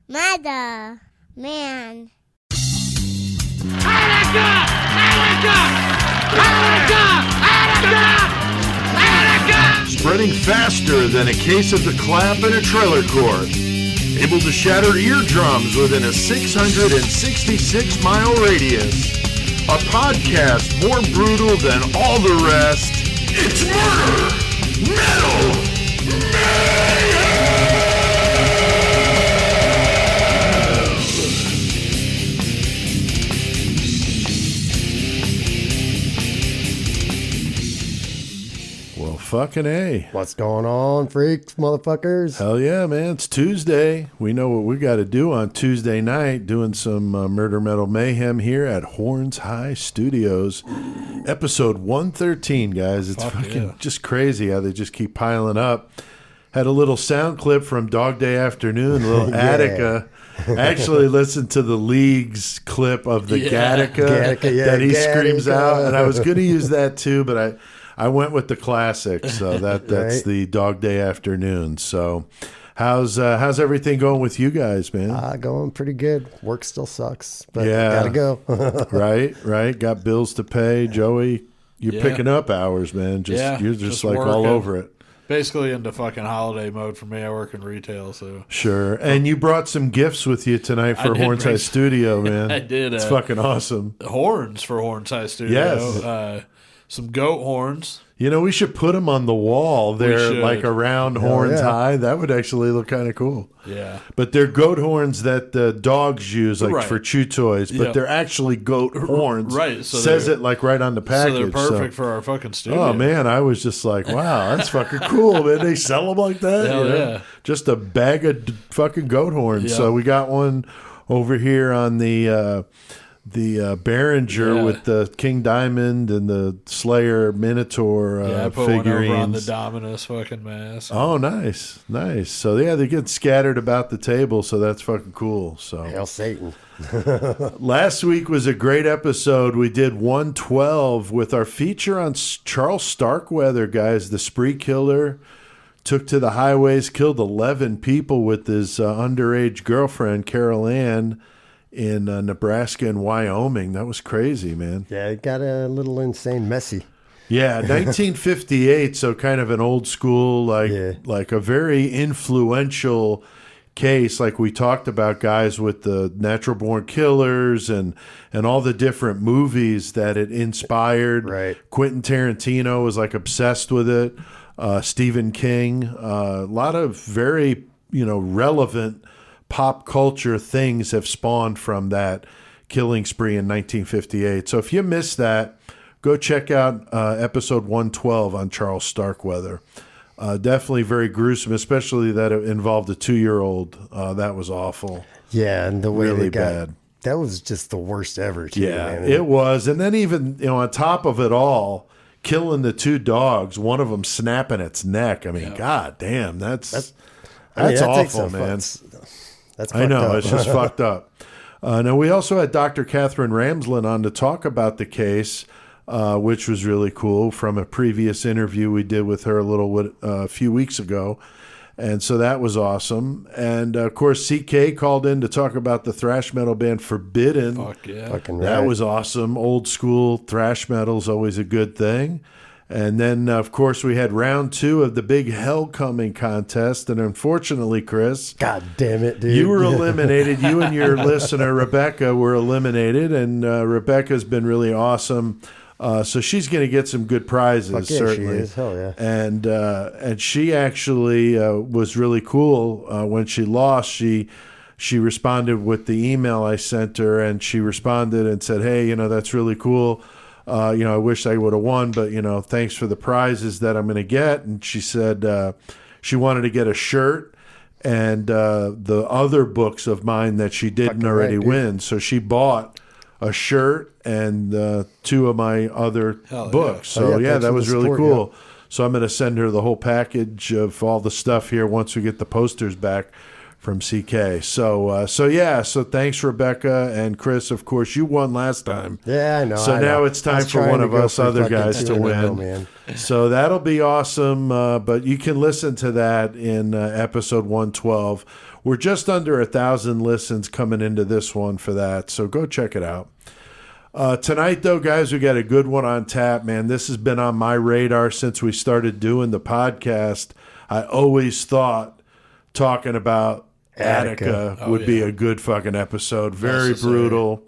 Mother. Man. Attica! Attica! Attica! Attica! Attica! Spreading faster than a case of the clap in a trailer court. Able to shatter eardrums within a 666-mile radius. A podcast more brutal than all the rest. It's Murder Metal Mayhem! Well, fucking A. What's going on, freaks, motherfuckers? Hell yeah, man. It's Tuesday. We know what we got to do on Tuesday night, doing some Murder Metal Mayhem here at Horns High Studios. Episode 113, guys. It's just crazy how they just keep piling up. Had a little sound clip from Dog Day Afternoon, a little Attica. I actually listened to the League's clip of the Gattaca that he screams out, and I was going to use that too, but I went with the classic, so that's right. The Dog Day Afternoon. So how's everything going with you guys, man? Going pretty good. Work still sucks, but Yeah. gotta go. Right. Got bills to pay. Joey, you're picking up hours, man. You're just like working. all over it. Basically into fucking holiday mode for me. I work in retail, so. Sure. And you brought some gifts with you tonight for Horns High Studio, man. I did. It's fucking awesome. Horns for Horns High Studio. Yes. Some goat horns. You know, we should put them on the wall there, like around Horns High. That would actually look kind of cool. Yeah. But they're goat horns that the dogs use, like for chew toys. But they're actually goat horns. Right. So says it like right on the package. So they're perfect for our fucking studio. Oh, man. I was just like, wow, that's fucking cool, man. They sell them like that? Hell yeah. Just a bag of fucking goat horns. Yeah. So we got one over here on the Behringer with the King Diamond and the Slayer Minotaur I put figurines. one over on the Dominus fucking mask. Oh, nice. So they get scattered about the table, so that's fucking cool. So Hail Satan. last week was a great episode. We did 112 with our feature on Charles Starkweather, guys, the spree killer. Took to the highways, killed 11 people with his underage girlfriend, Carol Ann, in Nebraska and Wyoming. That was crazy, man. Yeah, it got a little insane messy. Yeah, 1958, so kind of an old school, like a very influential case. Like we talked about, guys, with the Natural Born Killers and all the different movies that it inspired. Right. Quentin Tarantino was like obsessed with it. Stephen King, a lot of very, relevant pop culture things have spawned from that killing spree in 1958. So if you missed that, go check out episode 112 on Charles Starkweather. Definitely very gruesome, especially that it involved a 2-year-old. That was awful. Yeah, and the way really they got bad. That was just the worst ever, too. Yeah, man. it was. And then even, on top of it all, killing the 2 dogs, one of them snapping its neck. I mean, god damn, that's awful, man. That's I know, up. it's just fucked up. Now, we also had Dr. Catherine Ramsland on to talk about the case, which was really cool from a previous interview we did with her a few weeks ago. And so that was awesome. And, of course, CK called in to talk about the thrash metal band Forbidden. Fuck yeah. Fucking That right. was awesome. Old school thrash metal is always a good thing. And then, of course, we had round 2 of the big Hellcoming contest. And unfortunately, Chris, God damn it, dude. you were eliminated. You and your listener, Rebecca, were eliminated. And Rebecca's been really awesome. So she's going to get some good prizes, Fuck yeah, certainly. she is. Hell yeah. And she actually was really cool. When she lost, she responded with the email I sent her. And she responded and said, hey, that's really cool. I wish I would have won, but, thanks for the prizes that I'm going to get. And she said she wanted to get a shirt and the other books of mine that she didn't already win. So she bought a shirt and 2 of my other books. So, that was really cool. So I'm going to send her the whole package of all the stuff here once we get the posters back from CK. So thanks, Rebecca and Chris. Of course, you won last time. Yeah, I know. So now it's time for one of us other guys to win. Man. So that'll be awesome. But you can listen to that in episode 112. We're just under 1,000 listens coming into this one for that. So go check it out. Tonight, though, guys, we got a good one on tap, man. This has been on my radar since we started doing the podcast. I always thought talking about Attica would be a good fucking episode. Very brutal.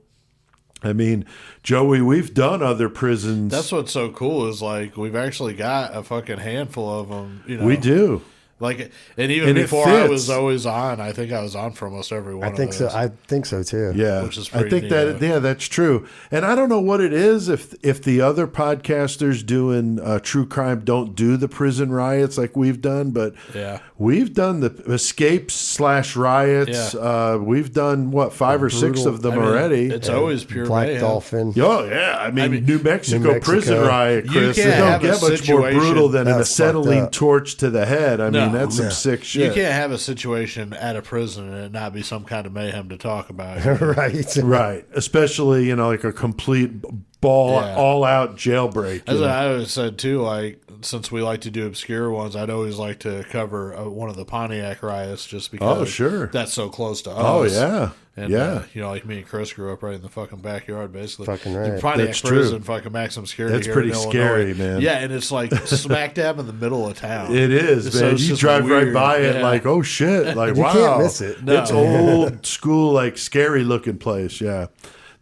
I mean, Joey, we've done other prisons. That's what's so cool is like we've actually got a fucking handful of them. You know, we do. Like, and even before I was always on, I think I was on for almost every one. I think so. I think so too. Yeah, which is pretty I think neat. that's true. And I don't know what it is if the other podcasters doing true crime don't do the prison riots like we've done, but we've done the escapes / riots. Yeah. We've done what 5 or 6 of them already. It's always pure Black mayhem. Dolphin. Oh yeah, I mean New Mexico prison riot, You Chris. can't It don't have a get much more situation- brutal than an That's acetylene fucked up. torch to the head. I mean that's some sick shit. You can't have a situation at a prison and it not be some kind of mayhem to talk about. Right. Right, especially like a complete all out jailbreak. As I always said too, like since we like to do obscure ones, I'd always like to cover one of the Pontiac riots just because that's so close to us. Oh yeah, and you know, like me and Chris grew up right in the fucking backyard, basically. Fucking right. The Pontiac That's prison, true. fucking maximum security. That's here pretty in scary, Illinois. man. Yeah, and it's like smack dab in the middle of town. It is, So man. it's You just drive right weird. by it Yeah. like, oh shit, like You wow, can't miss it. No. It's old school, like scary looking place. Yeah,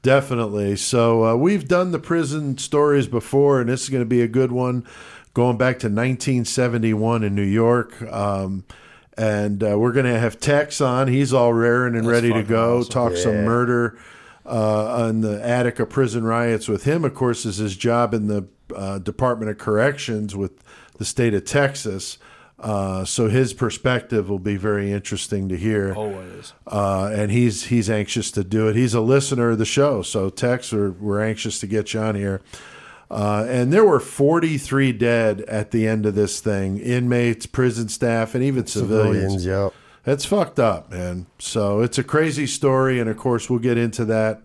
definitely. So we've done the prison stories before, and this is going to be a good one, going back to 1971 in New York. And we're going to have Tex on. He's all raring and ready to go. awesome. Talk some murder on the Attica prison riots with him. Of course, is his job in the Department of Corrections with the state of Texas. So his perspective will be very interesting to hear. Always. And he's anxious to do it. He's a listener of the show. So Tex, we're anxious to get you on here. And there were 43 dead at the end of this thing. Inmates, prison staff, and even civilians. Yep. That's fucked up, man. So it's a crazy story. And, of course, we'll get into that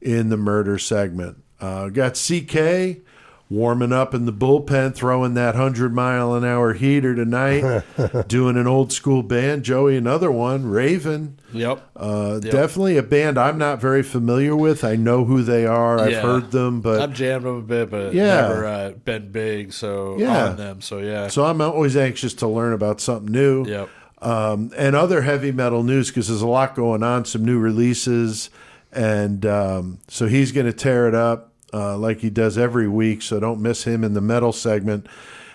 in the murder segment. Got CK warming up in the bullpen, throwing that 100-mile-an-hour heater tonight, doing an old-school band. Joey, another one, Raven. Yep. Definitely a band I'm not very familiar with. I know who they are. I've heard them, but I've jammed them a bit, but never been big on them. So, yeah. So I'm always anxious to learn about something new. Yep. And other heavy metal news because there's a lot going on, some new releases. And so he's going to tear it up like he does every week, so don't miss him in the metal segment.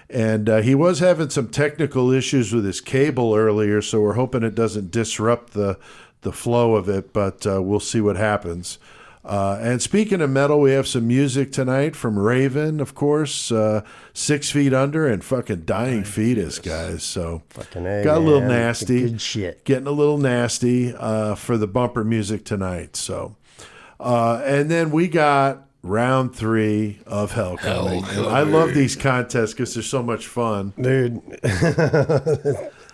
And he was having some technical issues with his cable earlier, so we're hoping it doesn't disrupt the flow of it, but we'll see what happens. And speaking of metal, we have some music tonight from Raven, of course, 6 Feet Under and fucking Dying Fetus, guys. So got a little nasty. Good shit. Getting a little nasty for the bumper music tonight. So, and then we got round 3 of Hellcoming. And I love these contests because they're so much fun. Dude,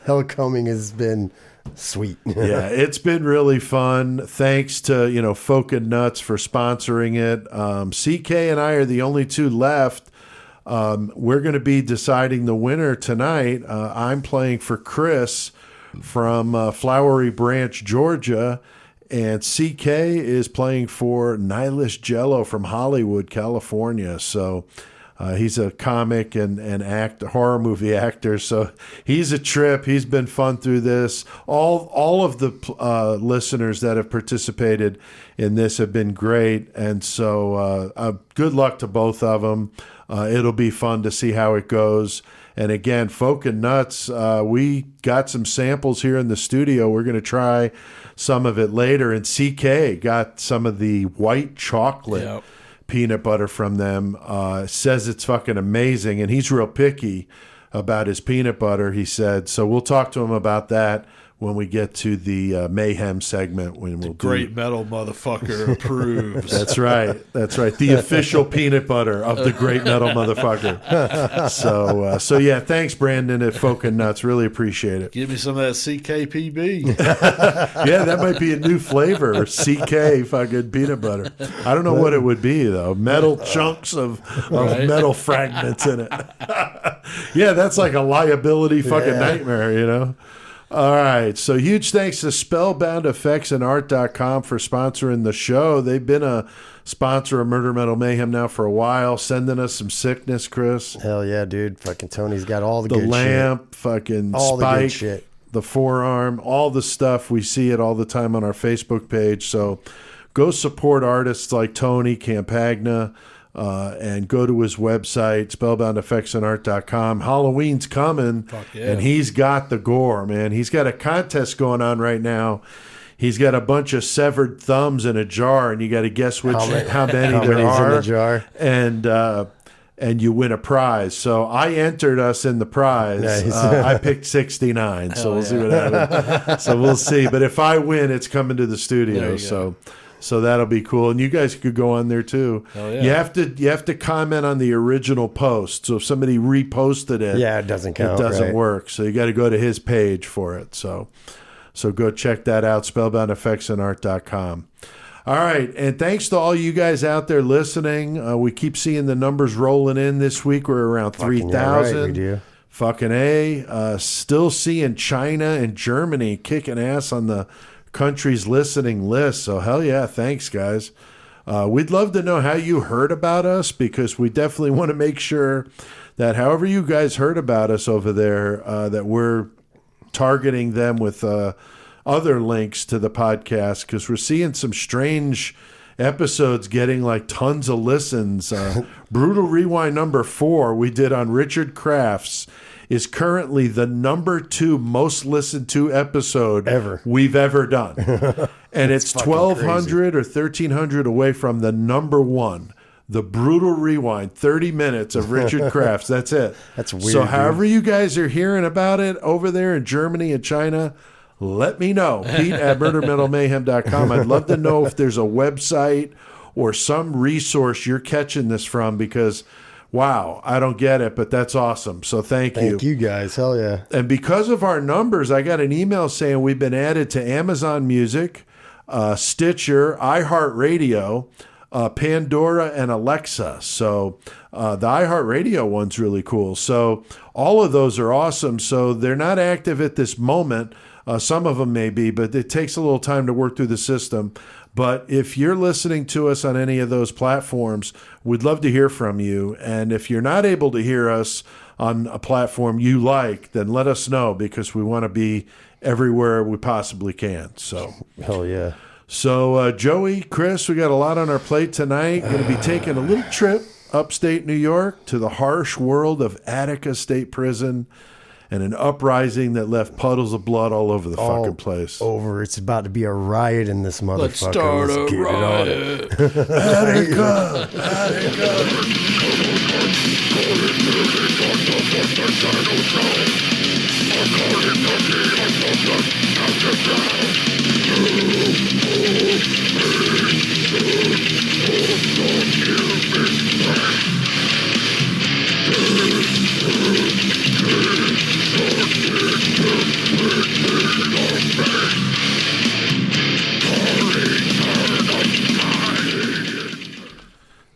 Hellcoming has been sweet. Yeah, it's been really fun. Thanks to, Folk and Nuts for sponsoring it. CK and I are the only 2 left. We're going to be deciding the winner tonight. I'm playing for Chris from Flowery Branch, Georgia. And CK is playing for Nihilist Jello from Hollywood, California. So he's a comic and horror movie actor. So he's a trip. He's been fun through this. All of the listeners that have participated in this have been great. And so good luck to both of them. It'll be fun to see how it goes. And again, Folk and Nuts, we got some samples here in the studio. We're going to try some of it later. And CK got some of the white chocolate peanut butter from them. Says it's fucking amazing. And he's real picky about his peanut butter, he said. So we'll talk to him about that when we get to the Mayhem segment. When we'll Great Metal Motherfucker approves. That's right. That's right. The official peanut butter of the Great Metal Motherfucker. So yeah, thanks, Brandon at Folk and Nuts. Really appreciate it. Give me some of that CKPB. Yeah, that might be a new flavor. CK fucking peanut butter. I don't know what it would be, though. Metal chunks of metal fragments in it. Yeah, that's like a liability fucking nightmare, you know? All right, so huge thanks to SpellboundEffectsAndArt.com for sponsoring the show. They've been a sponsor of Murder Metal Mayhem now for a while, sending us some sickness, Chris. Hell yeah, dude. Fucking Tony's got all the good lamp, shit. Fucking all spike, the good shit. The forearm, all the stuff. We see it all the time on our Facebook page. So go support artists like Tony Campagna. And go to his website, spellboundeffectsandart.com. Halloween's coming, and he's got the gore, man. He's got a contest going on right now. He's got a bunch of severed thumbs in a jar, and you got to guess how many there are. In the jar. And you win a prize. So I entered us in the prize. Nice. I picked 69, so we'll see what happens. So we'll see. But if I win, it's coming to the studio. So that'll be cool, and you guys could go on there too. Yeah. You have to comment on the original post. So if somebody reposted it, it doesn't count. It doesn't work. So you got to go to his page for it. So go check that out. Spellboundeffectsandart.com. All right, and thanks to all you guys out there listening. We keep seeing the numbers rolling in this week. We're around 3,000. Right, we do. Fucking A. Still seeing China and Germany kicking ass on the country's listening list. So hell yeah, thanks guys. We'd love to know how you heard about us, because we definitely want to make sure that however you guys heard about us over there, that we're targeting them with other links to the podcast, because we're seeing some strange episodes getting like tons of listens. Brutal Rewind number 4 we did on Richard Crafts is currently the number 2 most listened to episode we've ever done. And it's 1,200 or 1,300 away from the number 1, the Brutal Rewind, 30 minutes of Richard Crafts. That's it. That's weird. So however you guys are hearing about it over there in Germany and China, let me know. Pete at murdermetalmayhem.com. I'd love to know if there's a website or some resource you're catching this from, because wow, I don't get it, but that's awesome. So thank you. Thank you guys. Hell yeah. And because of our numbers, I got an email saying we've been added to Amazon Music, Stitcher, iHeartRadio, Pandora, and Alexa. So the iHeartRadio one's really cool. So all of those are awesome. So they're not active at this moment. Some of them may be, but it takes a little time to work through the system. But if you're listening to us on any of those platforms, we'd love to hear from you. And if you're not able to hear us on a platform you like, then let us know, because we want to be everywhere we possibly can. So, hell yeah. So, Joey, Chris, we got a lot on our plate tonight. Going to be taking a little trip upstate New York to the harsh world of Attica State Prison, and an uprising that left puddles of blood all over the fucking place. It's about to be a riot in this motherfucker. Let's start a riot. Attica!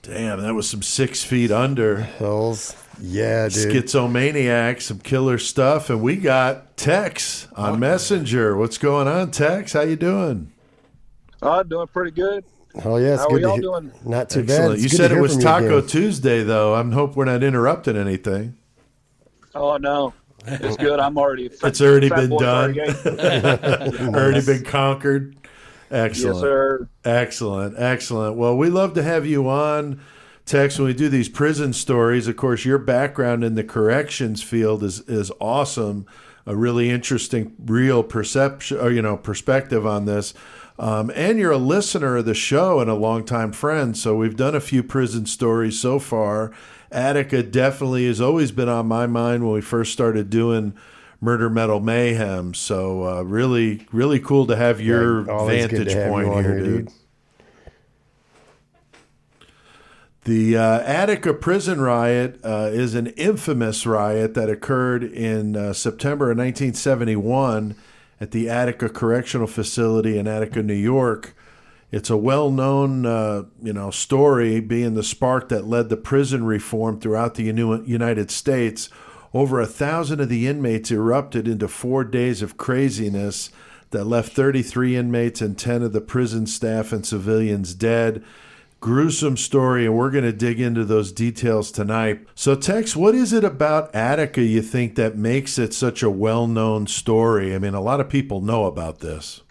Damn, that was some 6 feet under. Hells yeah, dude. Schizomaniac, some killer stuff. And we got Tex on Messenger. What's going on, Tex? How you doing? Doing pretty good. Oh yeah, it's How good. are y'all doing? Not too Excellent. bad. You said it was Taco Tuesday, though. I hope we're not interrupting anything. Oh no, it's good. I'm already. It's already been done. Already been conquered. Excellent. Yes, sir. Excellent. Well, we love to have you on, Tex, when we do these prison stories. Of course, your background in the corrections field is awesome. A really interesting, real perception, or perspective on this. And you're a listener of the show and a longtime friend. So we've done a few prison stories so far. Attica definitely has always been on my mind when we first started doing Murder Metal Mayhem. So really, really cool to have your always good vantage to have point you on here, dude. The Attica prison riot is an infamous riot that occurred in September of 1971 at the Attica Correctional Facility in Attica, New York. It's a well-known, story, being the spark that led to prison reform throughout the United States. Over 1,000 of the inmates erupted into 4 days of craziness that left 33 inmates and 10 of the prison staff and civilians dead. Gruesome story, and we're going to dig into those details tonight. So, Tex, what is it about Attica you think that makes it such a well-known story? I mean, a lot of people know about this.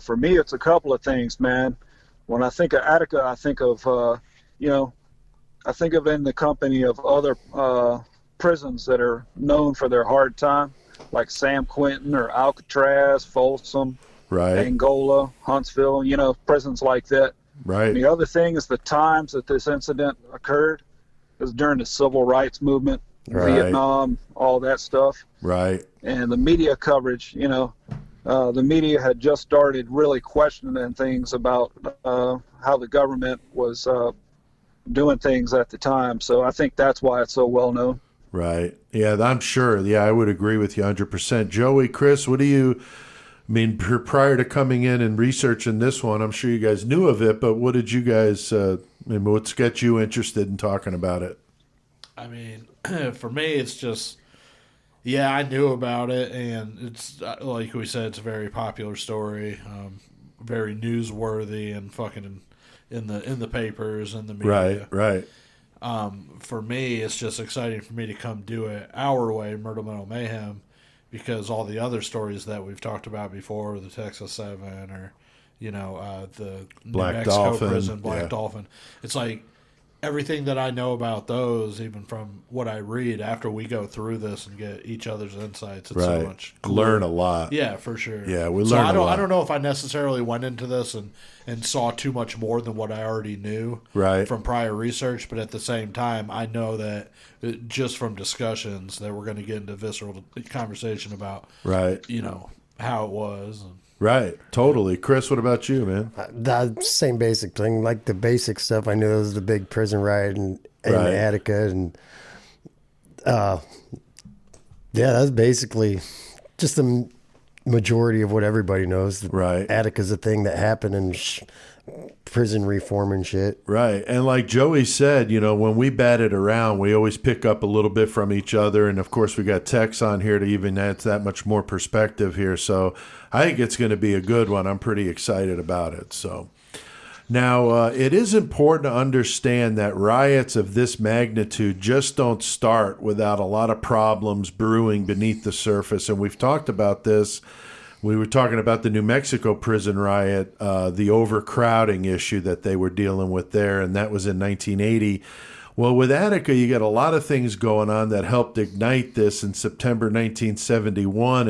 For me, it's a couple of things, man. When I think of Attica, I think of, I think of it in the company of other prisons that are known for their hard time, like San Quentin or Alcatraz, Folsom, right, Angola, Huntsville, prisons like that. Right. And the other thing is the times that this incident occurred is during the civil rights movement, right, Vietnam, all that stuff. Right. And the media coverage, the media had just started really questioning things about how the government was doing things at the time. So I think that's why it's so well known. Right. Yeah, I'm sure. Yeah, I would agree with you 100%. Joey, Chris, what do you... I mean, prior to coming in and researching this one, I'm sure you guys knew of it, but what did you guys, what's got you interested in talking about it? I mean, for me, it's just, yeah, I knew about it, and it's, like we said, it's a very popular story, very newsworthy and fucking in the papers and the media. Right. For me, it's just exciting for me to come do it our way, Murder Metal Mayhem, because all the other stories that we've talked about before, the Texas 7 or, the Black New Mexico Dolphin, prison, Black Dolphin. It's like everything that I know about those, even from what I read after we go through this and get each other's insights, it's so much cooler. Learn a lot. Yeah, for sure. Yeah, we learn a lot. I don't know if I necessarily went into this and saw too much more than what I already knew from prior research, but at the same time, I know that just from discussions that we're going to get into visceral conversation about, how it was. Right, totally. Chris, what about you, man? The same basic thing, like the basic stuff. I knew it was the big prison riot in Attica, and that's basically just the majority of what everybody knows. Right, Attica's a thing that happened in prison reform and shit. Right, and like Joey said, when we bat it around, we always pick up a little bit from each other, and of course we got Tex on here to even add that much more perspective here. So I think it's going to be a good one. I'm pretty excited about it. So now it is important to understand that riots of this magnitude just don't start without a lot of problems brewing beneath the surface, and we've talked about this. We were talking about the New Mexico prison riot, the overcrowding issue that they were dealing with there, and that was in 1980. Well, with Attica, you got a lot of things going on that helped ignite this in September 1971.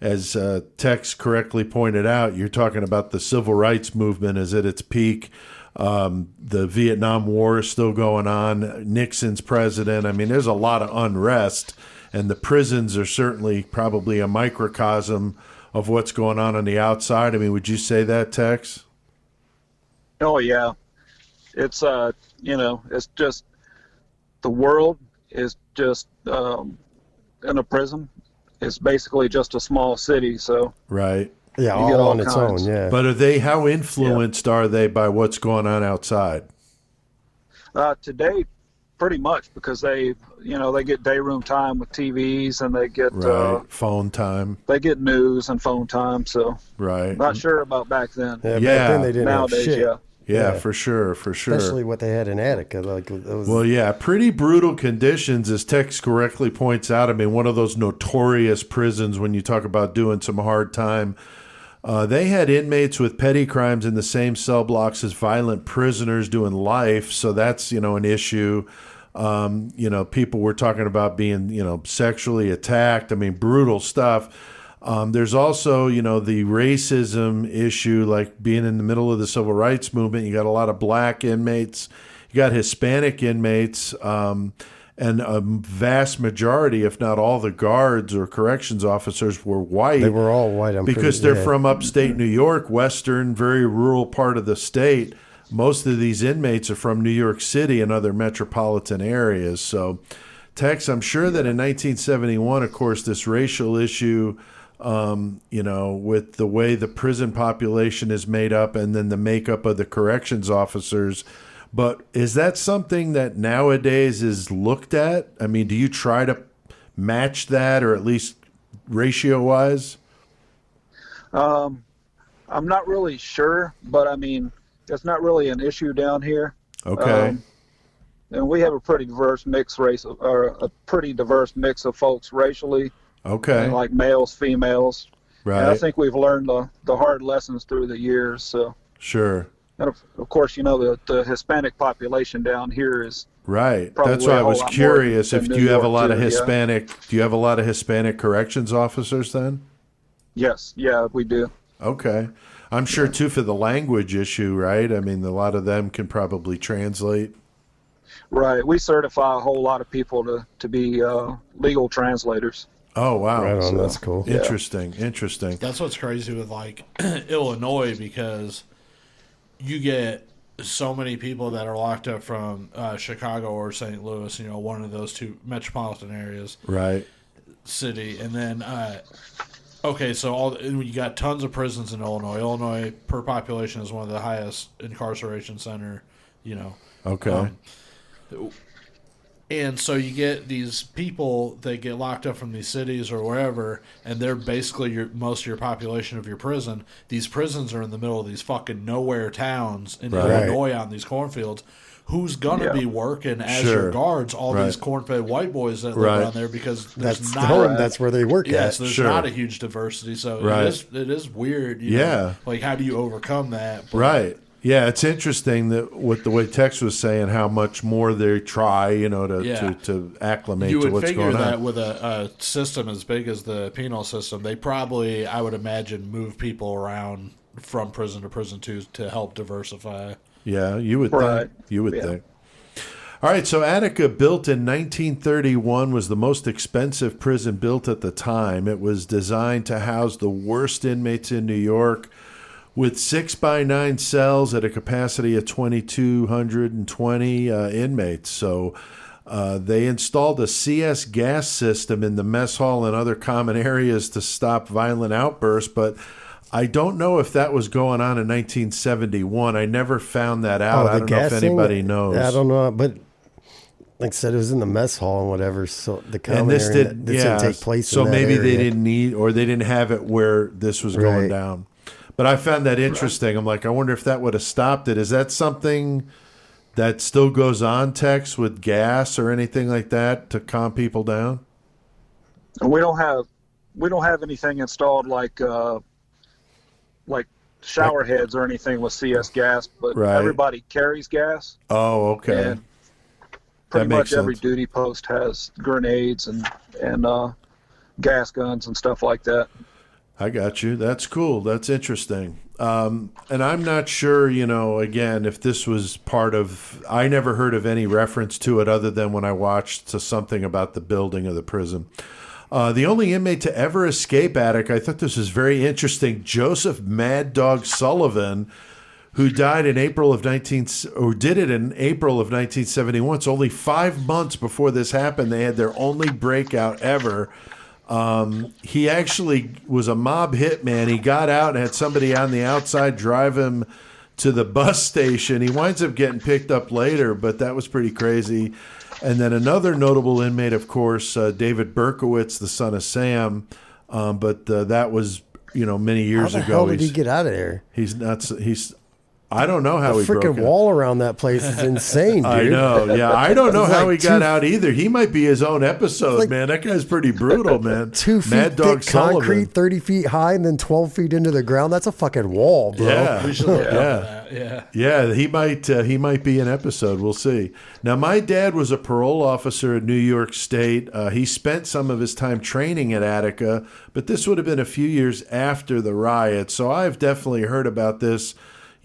As Tex correctly pointed out, you're talking about the civil rights movement is at its peak. The Vietnam War is still going on. Nixon's president. I mean, there's a lot of unrest, and the prisons are certainly probably a microcosm of what's going on the outside. I mean, would you say that, Tex? Oh yeah, it's it's just the world is just in a prison. It's basically just a small city, so right. Yeah, all on its own. Yeah, but how influenced are they by what's going on outside? Today, pretty much, because they get day room time with TVs, and they get phone time. They get news and phone time. So not sure about back then. Yeah, back then they didn't Nowadays, have shit. Yeah, for sure. Especially what they had in Attica. Pretty brutal conditions, as Tex correctly points out. I mean, one of those notorious prisons when you talk about doing some hard time. They had inmates with petty crimes in the same cell blocks as violent prisoners doing life, so that's, an issue. People were talking about being, sexually attacked. I mean, brutal stuff. There's also, the racism issue, like being in the middle of the civil rights movement. You got a lot of black inmates. You got Hispanic inmates. and a vast majority, if not all, the guards or corrections officers were white. They were all white. Because they're from upstate New York, western, very rural part of the state. Most of these inmates are from New York City and other metropolitan areas. So, Tex, I'm sure that in 1971, of course, this racial issue, with the way the prison population is made up and then the makeup of the corrections officers. But is that something that nowadays is looked at? I mean, do you try to match that, or at least ratio-wise? I'm not really sure, but I mean, it's not really an issue down here. Okay. And we have a pretty diverse mix of folks racially. Okay. And like males, females. Right. And I think we've learned the hard lessons through the years. So. Sure. And of course, the Hispanic population down here is right. That's why I was curious if do you have a lot of Hispanic? Yeah. Do you have a lot of Hispanic corrections officers then? Yes. Yeah, we do. Okay. I'm sure too for the language issue, right? I mean, a lot of them can probably translate. Right. We certify a whole lot of people to be legal translators. Oh, wow. Right on, that's cool. Interesting. That's what's crazy with like Illinois, because you get so many people that are locked up from Chicago or St. Louis, one of those two metropolitan areas. Right. City. And then, so you got tons of prisons in Illinois. Illinois per population is one of the highest incarceration center, Okay. And so you get these people that get locked up from these cities or wherever, and they're basically most of your population of your prison. These prisons are in the middle of these fucking nowhere towns in Illinois on these cornfields. Who's going to be working as your guards? All these corn-fed white boys that live around there, because that's where they work at. So there's not a huge diversity. So it is weird. Like, how do you overcome that? But, right. Yeah, it's interesting that with the way Tex was saying, how much more they try, to acclimate to what's going on. You would figure that with a system as big as the penal system, they probably, I would imagine, move people around from prison to prison to help diversify. Yeah, you would think. You would think. All right, so Attica, built in 1931, was the most expensive prison built at the time. It was designed to house the worst inmates in New York, with 6x9 cells at a capacity of 2,220 inmates. So they installed a CS gas system in the mess hall and other common areas to stop violent outbursts, but I don't know if that was going on in 1971. I never found that out. I don't know if anybody knows. I don't know, but like I said, it was in the mess hall and whatever, so the common area didn't take place in that maybe area. They didn't need, or they didn't have it where this was going down. But I found that interesting. I'm like, I wonder if that would have stopped it. Is that something that still goes on, Tex, with gas or anything like that to calm people down? We don't have anything installed like shower heads or anything with CS gas, but everybody carries gas. Oh, okay. And pretty much every duty post has grenades and gas guns and stuff like that. I got you. That's cool. That's interesting. And I'm not sure, again, if this was part of, I never heard of any reference to it other than when I watched something about the building of the prison. The only inmate to ever escape Attica, I thought this was very interesting, Joseph Mad Dog Sullivan, who died in April of 1971. It's only 5 months before this happened. They had their only breakout ever. He actually was a mob hitman. He got out and had somebody on the outside drive him to the bus station. He winds up getting picked up later, but that was pretty crazy. And then another notable inmate, of course, David Berkowitz, the son of Sam. But that was, many years ago. How the hell did he get out of there? I don't know how he broke it. The freaking wall around that place is insane, dude. I know, yeah. I don't know how he got out either. He might be his own episode, man. That guy's pretty brutal, man. 2 feet Mad Dog thick Sullivan. concrete, 30 feet high, and then 12 feet into the ground. That's a fucking wall, bro. Yeah, we should look at that. Yeah. He might be an episode. We'll see. Now, my dad was a parole officer in New York State. He spent some of his time training at Attica, but this would have been a few years after the riot. So I've definitely heard about this,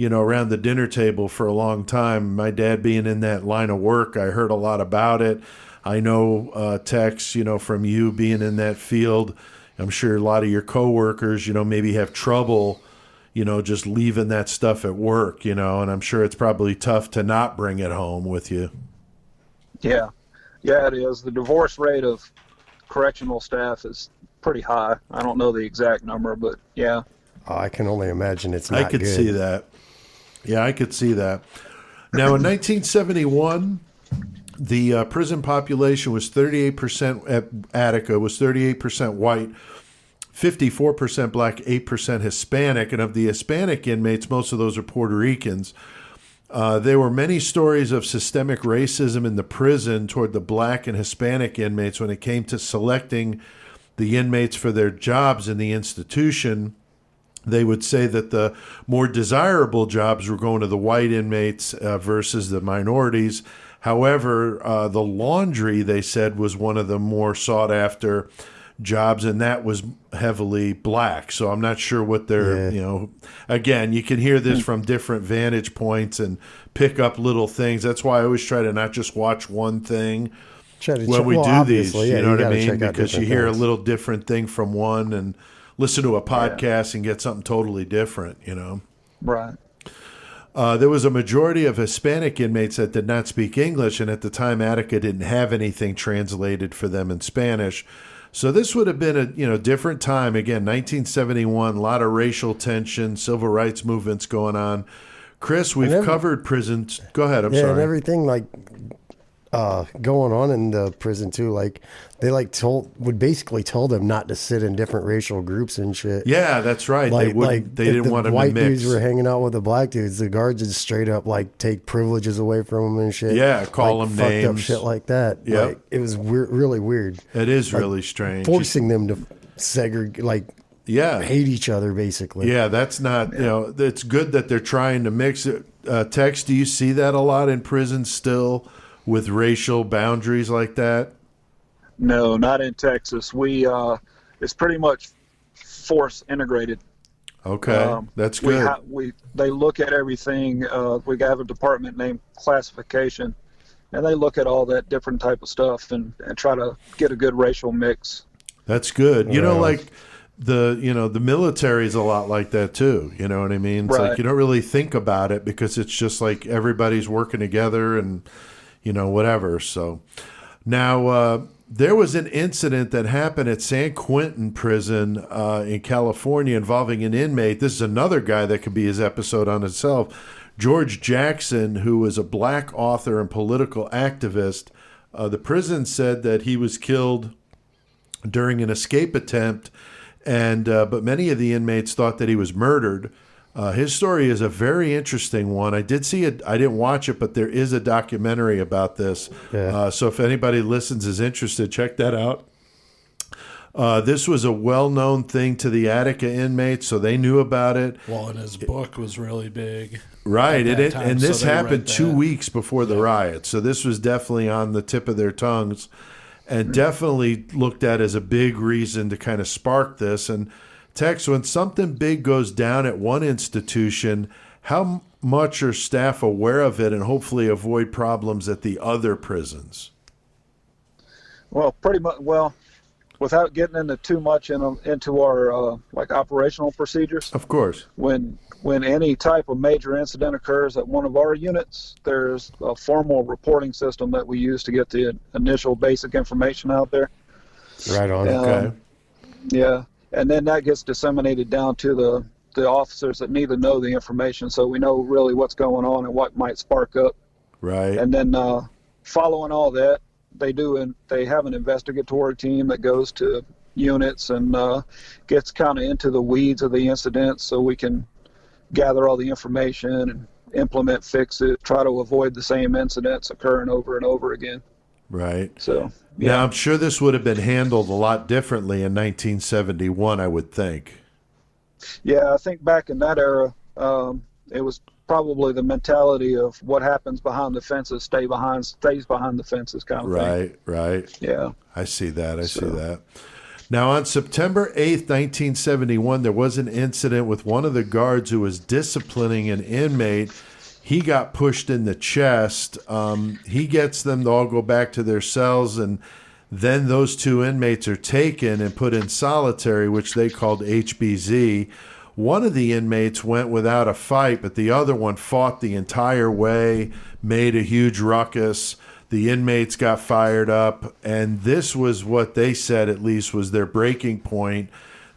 around the dinner table for a long time. My dad being in that line of work, I heard a lot about it. I know, Tex, from you being in that field, I'm sure a lot of your coworkers, maybe have trouble, just leaving that stuff at work, and I'm sure it's probably tough to not bring it home with you. Yeah, it is. The divorce rate of correctional staff is pretty high. I don't know the exact number, but yeah. Oh, I can only imagine it's not good. I could see that. Yeah, I could see that. Now, in 1971, the prison population was 38% at Attica, was 38% white, 54% black, 8% Hispanic. And of the Hispanic inmates, most of those are Puerto Ricans. There were many stories of systemic racism in the prison toward the black and Hispanic inmates when it came to selecting the inmates for their jobs in the institution. They would say that the more desirable jobs were going to the white inmates versus the minorities. However, the laundry, they said, was one of the more sought-after jobs, and that was heavily black. So I'm not sure what they're, again, you can hear this from different vantage points and pick up little things. That's why I always try to not just watch one thing when we do these, you know what I mean? Because you hear a little different thing from one and listen to a podcast and get something totally different, Right. There was a majority of Hispanic inmates that did not speak English, and at the time Attica didn't have anything translated for them in Spanish. So this would have been a different time. Again, 1971, a lot of racial tension, civil rights movements going on. Chris, we've covered prisons. Go ahead. I'm sorry. And everything going on in the prison too. Like they would basically tell them not to sit in different racial groups and shit. Yeah, that's right. They didn't want them to mix. White dudes were hanging out with the black dudes. The guards would straight up take privileges away from them and shit. Yeah, call them names. Fucked up shit like that. Yeah, it was really weird. It is really strange. Forcing them to segregate, hate each other basically. Yeah, that's not. It's good that they're trying to mix it. Tex, do you see that a lot in prison still? With racial boundaries like that? No, not in Texas. We it's pretty much force integrated. Okay, that's good. They look at everything. We have a department named classification, and they look at all that different type of stuff and try to get a good racial mix. That's good. The military is a lot like that too. You know what I mean? It's like you don't really think about it because it's just like everybody's working together and whatever. So now there was an incident that happened at San Quentin prison in California involving an inmate. This is another guy that could be his episode on itself. George Jackson, who was a black author and political activist. The prison said that he was killed during an escape attempt, but many of the inmates thought that he was murdered. His story is a very interesting one. I did see it. I didn't watch it, but there is a documentary about this. Yeah. So if anybody listens is interested, check that out. This was a well-known thing to the Attica inmates, so they knew about it. Well, and his book was really big. Right, and this happened 2 weeks before the riot, so this was definitely on the tip of their tongues and definitely looked at as a big reason to kind of spark this. And Tex, when something big goes down at one institution, how much are staff aware of it and hopefully avoid problems at the other prisons? Well, pretty much. Well, without getting into too much into our operational procedures. Of course. When any type of major incident occurs at one of our units, there's a formal reporting system that we use to get the initial basic information out there. Right on. Okay. Yeah. And then that gets disseminated down to the officers that need to know the information, so we know really what's going on and what might spark up. Right. And then following all that, they have an investigatory team that goes to units and gets kind of into the weeds of the incident, so we can gather all the information and implement, fix it, try to avoid the same incidents occurring over and over again. Right. So. Yeah. Now, I'm sure this would have been handled a lot differently in 1971, I would think. Yeah, I think back in that era, it was probably the mentality of what happens behind the fences stays behind the fences kind of thing. Right. Yeah. I see that. I see that. Now, on September 8th, 1971, there was an incident with one of the guards who was disciplining an inmate he got pushed in the chest. He gets them to all go back to their cells, and then those 2 inmates are taken and put in solitary, which they called HBZ. One of the inmates went without a fight, but the other one fought the entire way, made a huge ruckus. The inmates got fired up, and this was what they said, at least, was their breaking point.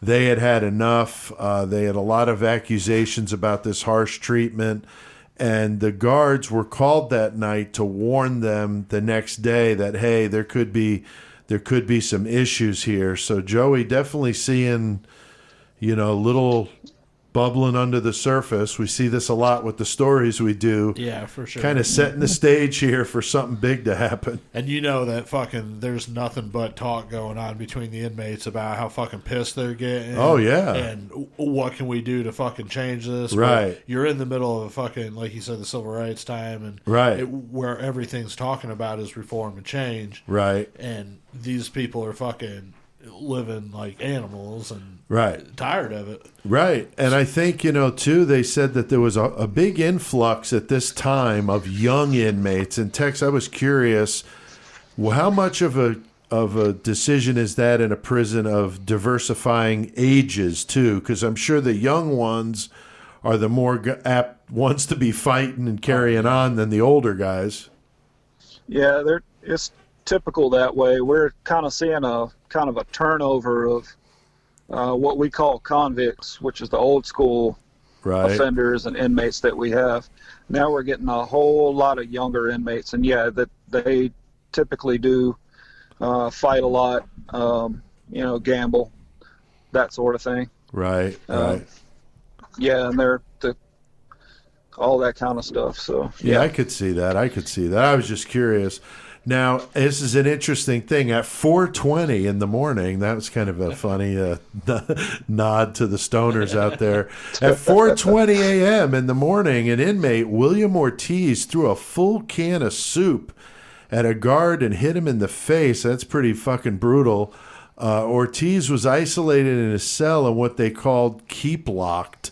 They had had enough. They had a lot of accusations about this harsh treatment, and the guards were called that night to warn them the next day that, hey, there could be some issues here. So Joey definitely seeing, little bubbling under the surface. We see this a lot with the stories we do. Yeah, for sure. Kind of setting the stage here for something big to happen. And that fucking there's nothing but talk going on between the inmates about how fucking pissed they're getting. Oh, yeah. And what can we do to fucking change this? Right. But you're in the middle of a fucking, like you said, the civil rights time, and right. Where everything's talking about is reform and change. Right. And these people are fucking living like animals and right. tired of it. Right. And I think, too, they said that there was a big influx at this time of young inmates. And Tex, I was curious, how much of a decision is that in a prison of diversifying ages, too? Because I'm sure the young ones are the more apt ones to be fighting and carrying on than the older guys. Yeah, it's typical that way. We're kind of seeing a turnover of what we call convicts, which is the old school right. offenders and inmates that we have. Now we're getting a whole lot of younger inmates, and that they typically do fight a lot, gamble, that sort of thing. Right. Right. Yeah, and they're all that kind of stuff. So yeah, I could see that. I was just curious. Now, this is an interesting thing. At 4:20 in the morning, that was kind of a funny nod to the stoners out there. At 4:20 a.m. in the morning, an inmate, William Ortiz, threw a full can of soup at a guard and hit him in the face. That's pretty fucking brutal. Ortiz was isolated in his cell in what they called keep locked.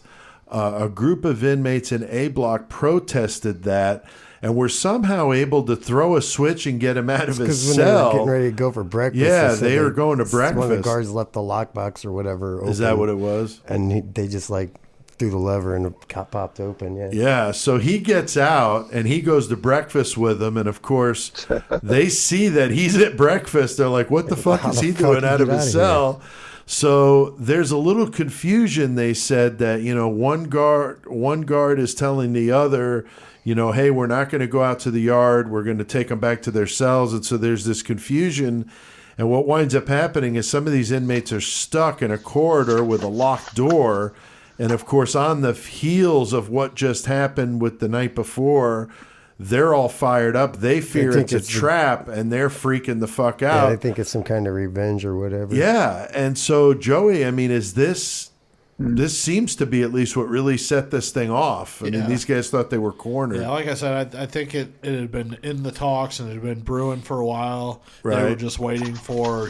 A group of inmates in A block protested that, and were somehow able to throw a switch and get him out of his cell. When they were getting ready to go for breakfast. Yeah, they were going to breakfast. One of the guards left the lockbox or whatever open. Is that what it was? And they just threw the lever and it popped open. Yeah. Yeah. So he gets out and he goes to breakfast with them, and of course they see that he's at breakfast. They're like, "What the fuck is he doing out of his cell?" So there's a little confusion. They said that one guard is telling the other, hey, we're not going to go out to the yard. We're going to take them back to their cells. And so there's this confusion. And what winds up happening is some of these inmates are stuck in a corridor with a locked door. And, of course, on the heels of what just happened with the night before, they're all fired up. They fear it's a trap, and they're freaking the fuck out. Yeah, I think it's some kind of revenge or whatever. Yeah. And so, Joey, I mean, is this... This seems to be at least what really set this thing off. I mean, these guys thought they were cornered. Yeah, like I said, I think it had been in the talks and it had been brewing for a while. Right. They were just waiting for,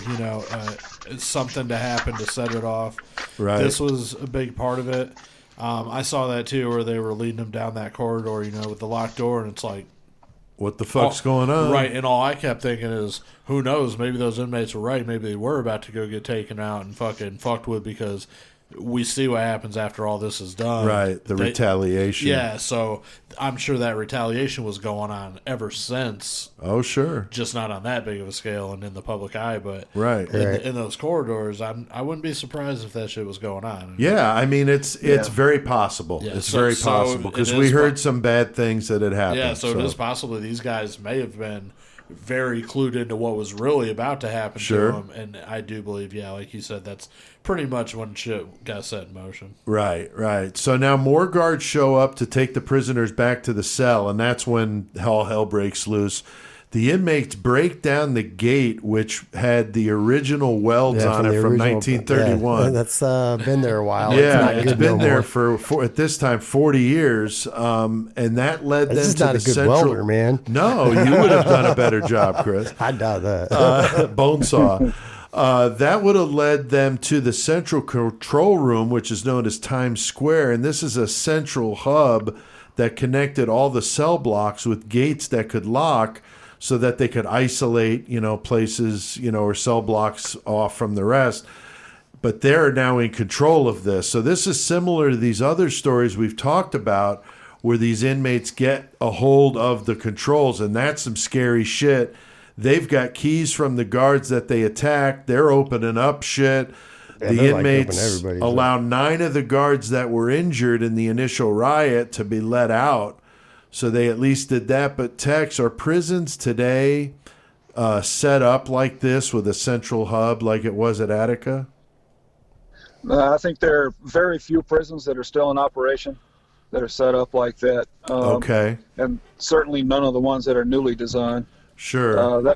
something to happen to set it off. Right. This was a big part of it. I saw that too, where they were leading them down that corridor, with the locked door, and it's like, what the fuck's going on? Right, and all I kept thinking is, who knows, maybe those inmates were right. Maybe they were about to go get taken out and fucking fucked with, because we see what happens after all this is done. Right, the retaliation. Yeah, so I'm sure that retaliation was going on ever since. Oh, sure. Just not on that big of a scale and in the public eye, but right. in those corridors, I wouldn't be surprised if that shit was going on. Yeah, I mean, it's very possible. Yeah, it's very possible, because we heard some bad things that had happened. Yeah, so it is possible these guys may have been very clued into what was really about to happen to them, and I do believe, like you said, that's pretty much when shit got set in motion. Right. So now more guards show up to take the prisoners back to the cell, and that's when hell breaks loose. The inmates break down the gate, which had the original welds on it from 1931. Yeah, that's been there a while. Yeah, it's been there for at this time 40 years, and that led them to the central. This is not a good welder, man. No, you would have done a better job, Chris. I doubt that. Bonesaw. That would have led them to the central control room, which is known as Times Square. And this is a central hub that connected all the cell blocks with gates that could lock so that they could isolate, places, or cell blocks off from the rest. But they're now in control of this. So this is similar to these other stories we've talked about where these inmates get a hold of the controls, and that's some scary shit. They've got keys from the guards that they attacked. They're opening up shit. Yeah, the inmates allowed 9 of the guards that were injured in the initial riot to be let out. So they at least did that. But Tex, are prisons today set up like this with a central hub like it was at Attica? I think there are very few prisons that are still in operation that are set up like that. Okay. And certainly none of the ones that are newly designed. Sure.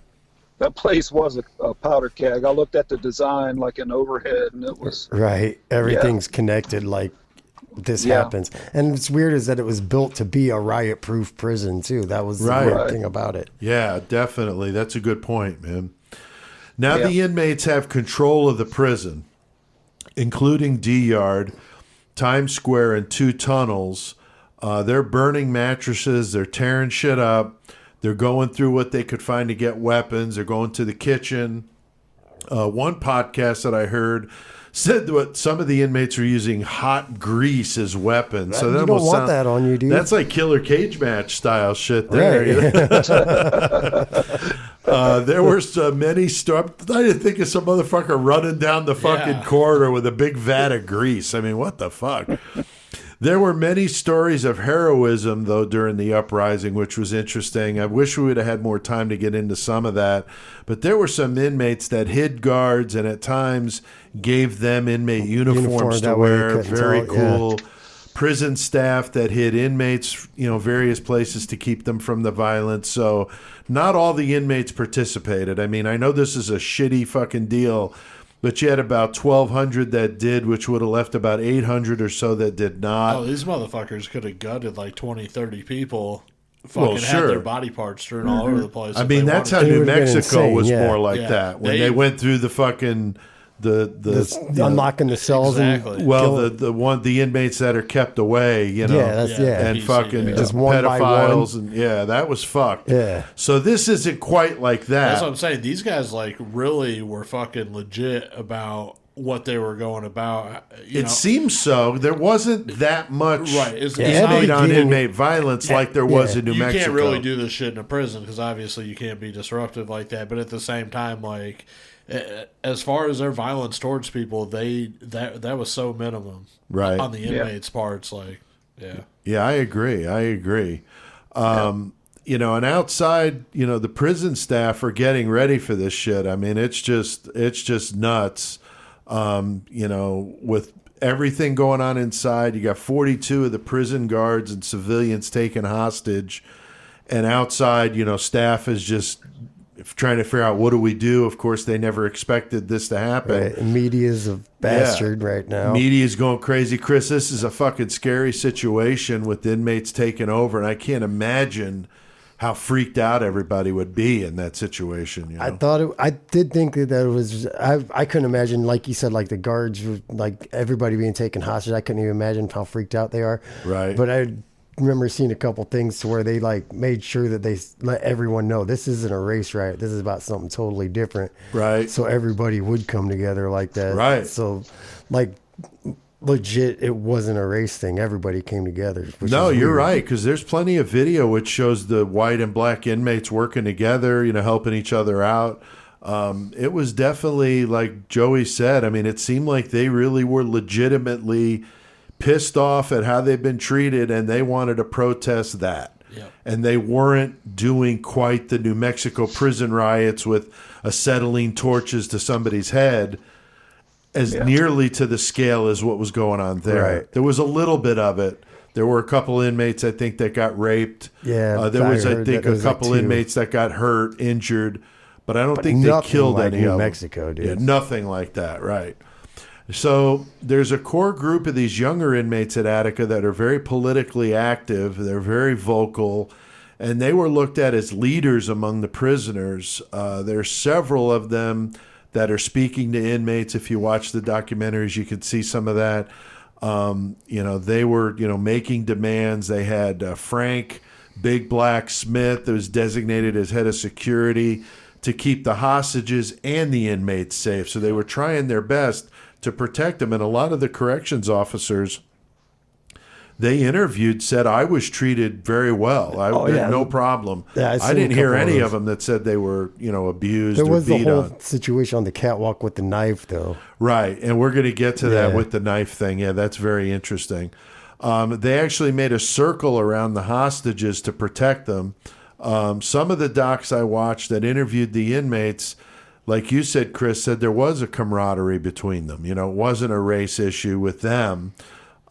That place was a powder keg. I looked at the design like an overhead, and it was right. Everything's connected like this happens. And what's weird is that it was built to be a riot-proof prison too. That was the weird thing about it. Yeah, definitely. That's a good point, man. Now the inmates have control of the prison, including D-Yard, Times Square, and 2 tunnels. They're burning mattresses. They're tearing shit up. They're going through what they could find to get weapons. They're going to the kitchen. One podcast that I heard said that some of the inmates are using hot grease as weapons. So that you don't want that on you, dude. That's like killer cage match style shit there. Right. There were many stories. I didn't think of some motherfucker running down the fucking corridor with a big vat of grease. I mean, what the fuck? There were many stories of heroism, though, during the uprising, which was interesting. I wish we would have had more time to get into some of that. But there were some inmates that hid guards and at times gave them inmate uniforms to wear. Very cool. Yeah. Prison staff that hid inmates, various places to keep them from the violence. So not all the inmates participated. I mean, I know this is a shitty fucking deal, but you had about 1,200 that did, which would have left about 800 or so that did not. Oh, these motherfuckers could have gutted like 20, 30 people. Had their body parts strewn all over the place. I mean, that's how New Mexico was more like that. When they went through the fucking... unlocking the cells. Exactly. The inmates that are kept away, and fucking just pedophiles, and that was fucked. Yeah. So this isn't quite like that. That's what I'm saying. These guys really were fucking legit about what they were going about. It seems so. There wasn't that much inmate on inmate violence like there was in New Mexico. You can't really do this shit in a prison because obviously you can't be disruptive like that. But at the same time, like, as far as their violence towards people, that was so minimum, right, on the inmates' parts. Like, I agree. And outside, the prison staff are getting ready for this shit. I mean, it's just nuts. With everything going on inside, you got 42 of the prison guards and civilians taken hostage, and outside, staff is just trying to figure out what do we do. Of course, they never expected this to happen. Right. Media's a bastard right now. Media's going crazy. Chris, this is a fucking scary situation with inmates taking over, and I can't imagine how freaked out everybody would be in that situation. I did think that it was, I couldn't imagine, like you said, like the guards, like everybody being taken hostage. I couldn't even imagine how freaked out they are. Right. But I remember seeing a couple things to where they like made sure that they let everyone know this isn't a race riot. This is about something totally different. Right. So everybody would come together like that. Right. So like legit, it wasn't a race thing. Everybody came together. No, you're right, because there's plenty of video which shows the white and black inmates working together, helping each other out. It was definitely, like Joey said, I mean, it seemed like they really were legitimately pissed off at how they've been treated, and they wanted to protest that. Yep. And they weren't doing quite the New Mexico prison riots with acetylene torches to somebody's head as nearly to the scale as what was going on there. Right. There was a little bit of it. There were a couple inmates, I think, that got raped. Yeah, there was, I think, a couple inmates that got hurt, injured, but I don't think they killed any of them. New Mexico, dude. Yeah, nothing like that, right? So there's a core group of these younger inmates at Attica that are very politically active. They're very vocal, and they were looked at as leaders among the prisoners. There's several of them that are speaking to inmates. If you watch the documentaries, you can see some of that. They were, making demands. They had Frank Big Black Smith, that was designated as head of security to keep the hostages and the inmates safe. So they were trying their best to protect them. And a lot of the corrections officers they interviewed said I was treated very well. No problem. Yeah, I didn't hear any of them that said they were, abused. There or was the beat whole on. situation on the catwalk with the knife, though. Right, and we're going to get to that with the knife thing. Yeah, that's very interesting. They actually made a circle around the hostages to protect them. Some of the docs I watched that interviewed the inmates, like you said, Chris, said there was a camaraderie between them. It wasn't a race issue with them.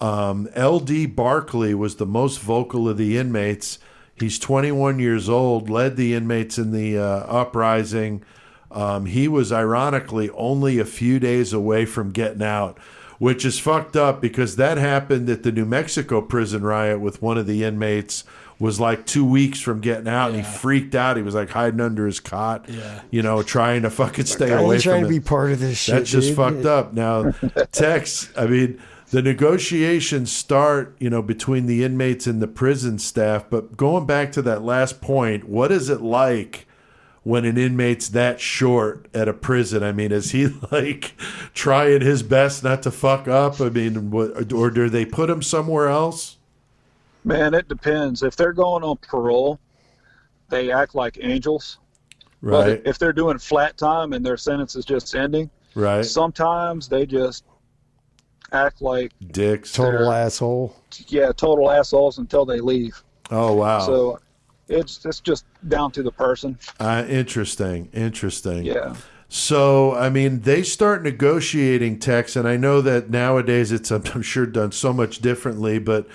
L.D. Barkley was the most vocal of the inmates. He's 21 years old, led the inmates in the uprising. He was ironically only a few days away from getting out, which is fucked up because that happened at the New Mexico prison riot with one of the inmates. Was like 2 weeks from getting out, and he freaked out. He was like hiding under his cot, trying to fucking stay away from it. I ain't trying to be part of this shit. That's just fucked up. Now, Tex, the negotiations start, between the inmates and the prison staff. But going back to that last point, what is it like when an inmate's that short at a prison? Is he like trying his best not to fuck up? Or do they put him somewhere else? Man, it depends. If they're going on parole, they act like angels. Right. But if they're doing flat time and their sentence is just ending, right, sometimes they just act like dicks. Total asshole. Yeah, total assholes until they leave. Oh, wow. So it's just down to the person. Interesting. Yeah. So, they start negotiating, Tex, and I know that nowadays it's, I'm sure, done so much differently, but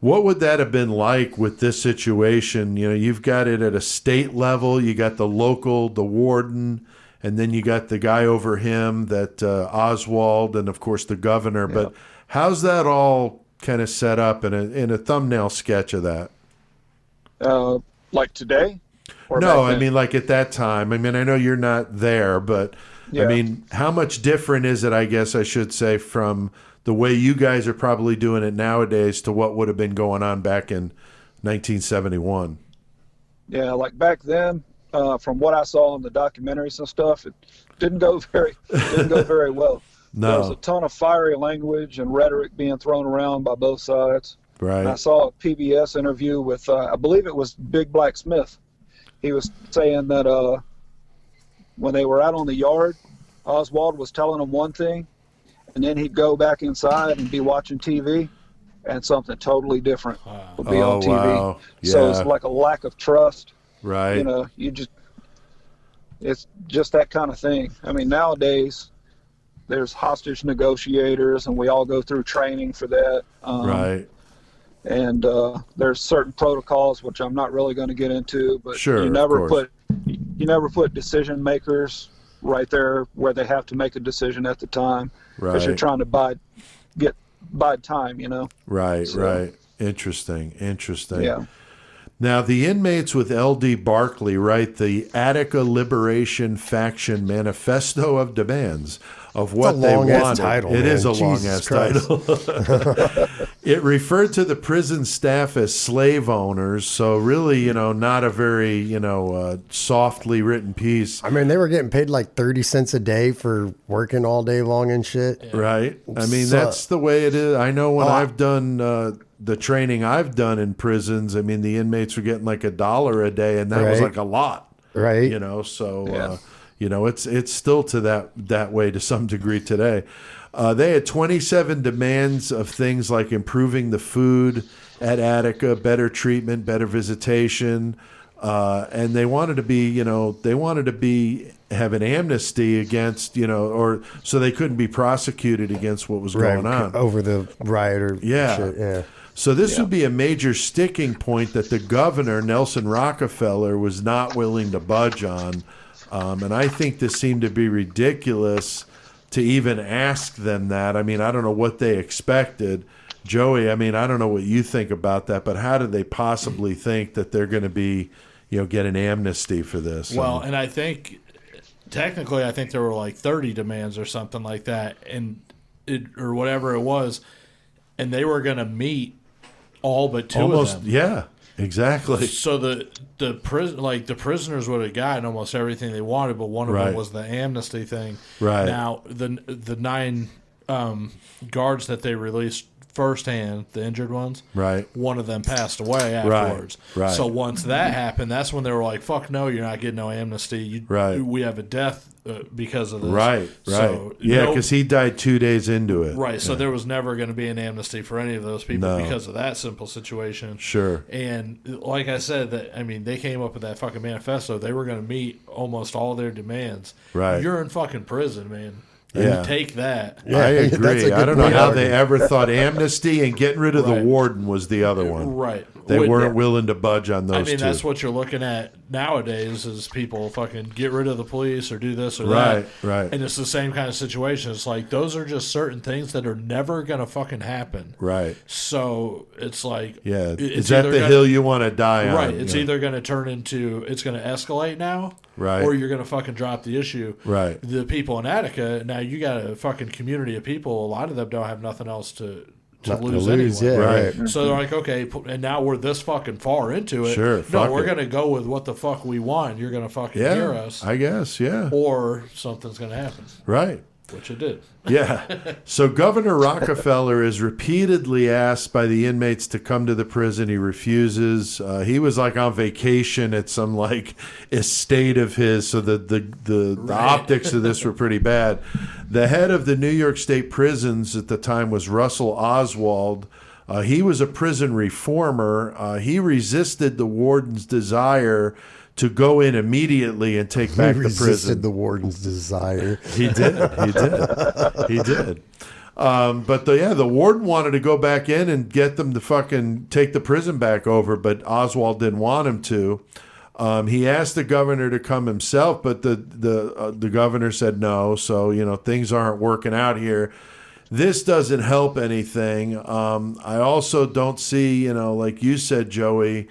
what would that have been like with this situation? You've got it at a state level, you got the local, the warden, and then you got the guy over him, that Oswald, and of course the governor. Yeah. But how's that all kind of set up in a thumbnail sketch of that? Like today? No, like at that time. I know you're not there, but how much different is it, I guess I should say, from the way you guys are probably doing it nowadays to what would have been going on back in 1971? Yeah, like back then, from what I saw in the documentaries and stuff, it didn't go very well. No. There was a ton of fiery language and rhetoric being thrown around by both sides. Right. And I saw a PBS interview with, I believe it was Big Black Smith. He was saying that when they were out on the yard, Oswald was telling them one thing, and then he'd go back inside and be watching TV, and something totally different would be on TV. Wow. Yeah. So it's like a lack of trust. Right. It's just that kind of thing. Nowadays, there's hostage negotiators, and we all go through training for that. Right. And there's certain protocols, which I'm not really going to get into, but sure, you never put decision makers right there where they have to make a decision at the time, because you're trying to bide time, Right, so, right. Interesting. Yeah. Now, the inmates with L.D. Barkley write the Attica Liberation Faction Manifesto of Demands of what they wanted. Title, it man. is a long-ass title. It referred to the prison staff as slave owners, so really, not a very, softly written piece. They were getting paid like 30 cents a day for working all day long and shit. Yeah. Right. That's the way it is. I know when I've done the training I've done in prisons, the inmates were getting like $1 a day, and that was like a lot. Right. It's still to that way to some degree today. They had 27 demands of things like improving the food at Attica, better treatment, better visitation, and they wanted to be, have an amnesty against, or so they couldn't be prosecuted against what was going on over the riot or shit. Yeah. So this would be a major sticking point that the governor, Nelson Rockefeller, was not willing to budge on. And I think this seemed to be ridiculous to even ask them that. I don't know what they expected. Joey, I don't know what you think about that, but how did they possibly think that they're going to be, get an amnesty for this? Well, and I think technically, I think there were like 30 demands or something like that, or whatever it was, and they were going to meet all but two of them. Yeah, exactly. So the prisoners would have gotten almost everything they wanted, but one of them was the amnesty thing. Right. Now the 9 guards that they released firsthand, the injured ones, one of them passed away afterwards. Right. So once that happened, that's when they were like, "Fuck no, you're not getting no amnesty. We have a death because of this." Right. So, yeah, because he died 2 days into it. Right. So there was never going to be an amnesty for any of those people because of that simple situation. Sure. And like I said, they came up with that fucking manifesto. They were going to meet almost all their demands. Right. You're in fucking prison, man. Yeah. Take that. Yeah, I agree. I don't know how they ever thought amnesty and getting rid of the warden was the other one. Right. They weren't willing to budge on those two. That's what you're looking at nowadays is people fucking get rid of the police or do this or that. Right. And it's the same kind of situation. It's like those are just certain things that are never going to fucking happen. Right. So it's like... Yeah. Is that the hill you want to die on? Right. It's either going to turn into... It's going to escalate now. Right. Or you're going to fucking drop the issue. Right. The people in Attica, now you got a fucking community of people. A lot of them don't have nothing else to lose anyway. Yeah, right. So they're like, okay, and now we're this fucking far into it. Sure. No, we're going to go with what the fuck we want. You're going to fucking hear us. I guess, yeah. Or something's going to happen. Right. Which it did. Yeah. So Governor Rockefeller is repeatedly asked by the inmates to come to the prison. He refuses. He was like on vacation at some like estate of his, so the optics of this were pretty bad. The head of the New York State prisons at the time was Russell Oswald. He was a prison reformer. He resisted the warden's desire to go in immediately and take back the prison. He resisted the warden's desire. He did. But the warden wanted to go back in and get them to fucking take the prison back over, but Oswald didn't want him to. He asked the governor to come himself, but the governor said no. So things aren't working out here. This doesn't help anything. I also don't see, like you said, Joey,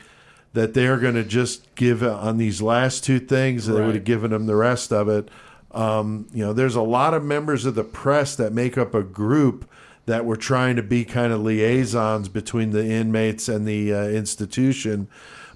that they're going to just give on these last two things. They would have given them the rest of it. There's a lot of members of the press that make up a group that were trying to be kind of liaisons between the inmates and the institution.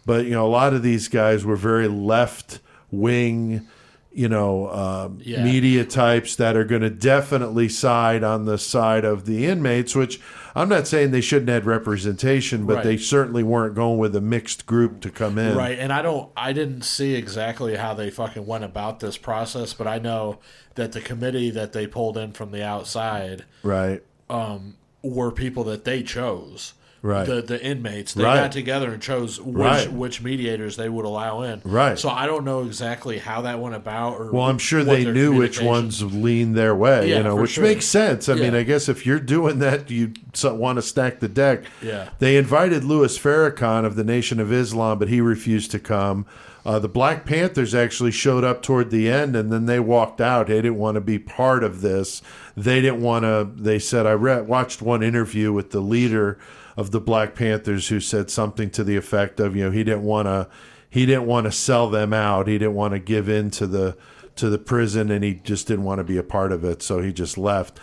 But, a lot of these guys were very left-wing, media types that are going to definitely side on the side of the inmates, which I'm not saying they shouldn't have representation, but they certainly weren't going with a mixed group to come in. Right. And I didn't see exactly how they fucking went about this process, but I know that the committee that they pulled in from the outside were people that they chose. Right. The inmates. They got together and chose which mediators they would allow in. Right. So I don't know exactly how that went about. I'm sure they knew which ones leaned their way, which makes sense. I mean, I guess if you're doing that, you want to stack the deck. Yeah. They invited Louis Farrakhan of the Nation of Islam, but he refused to come. The Black Panthers actually showed up toward the end, and then they walked out. They didn't want to be part of this. They didn't want to. They said, watched one interview with the leader of the Black Panthers who said something to the effect of, he didn't want to sell them out. He didn't want to give in to the prison, and he just didn't want to be a part of it. So he just left.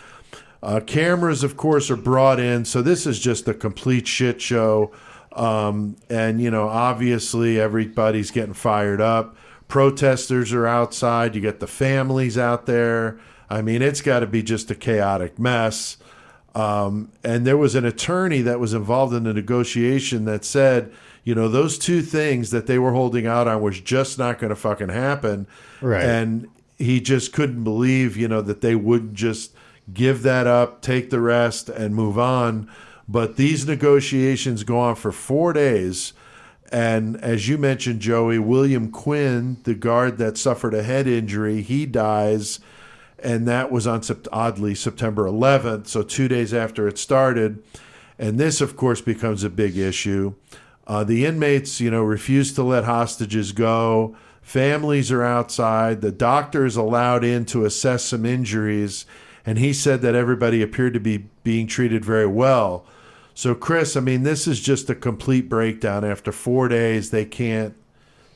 Cameras, of course, are brought in. So this is just a complete shit show. And obviously everybody's getting fired up. Protesters are outside. You get the families out there. I mean, it's got to be just a chaotic mess. And there was an attorney that was involved in the negotiation that said, those two things that they were holding out on was just not going to fucking happen. Right. And he just couldn't believe, that they wouldn't just give that up, take the rest, and move on. But these negotiations go on for 4 days. And as you mentioned, Joey, William Quinn, the guard that suffered a head injury, he dies. And that was on, oddly, September 11th, so 2 days after it started. And this, of course, becomes a big issue. The inmates, refuse to let hostages go. Families are outside. The doctor is allowed in to assess some injuries. And he said that everybody appeared to be being treated very well. So, Chris, I mean, this is just a complete breakdown. After 4 days, they can't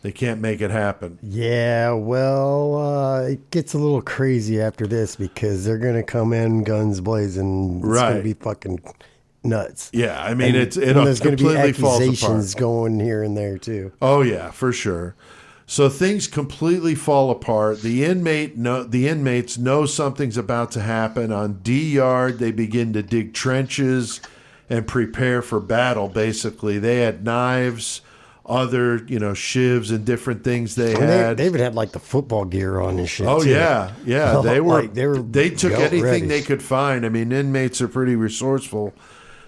They can't make it happen. Yeah, well, it gets a little crazy after this because they're going to come in guns blazing. It's going to be fucking nuts. Yeah, I mean, there's going to be accusations going here and there too. Oh yeah, for sure. So things completely fall apart. The inmates know something's about to happen. On D Yard, they begin to dig trenches and prepare for battle. Basically, they had knives, other shivs and different things they had. They even had like the football gear on and shit. Oh too. yeah. They took anything ready. they could find. I mean, inmates are pretty resourceful,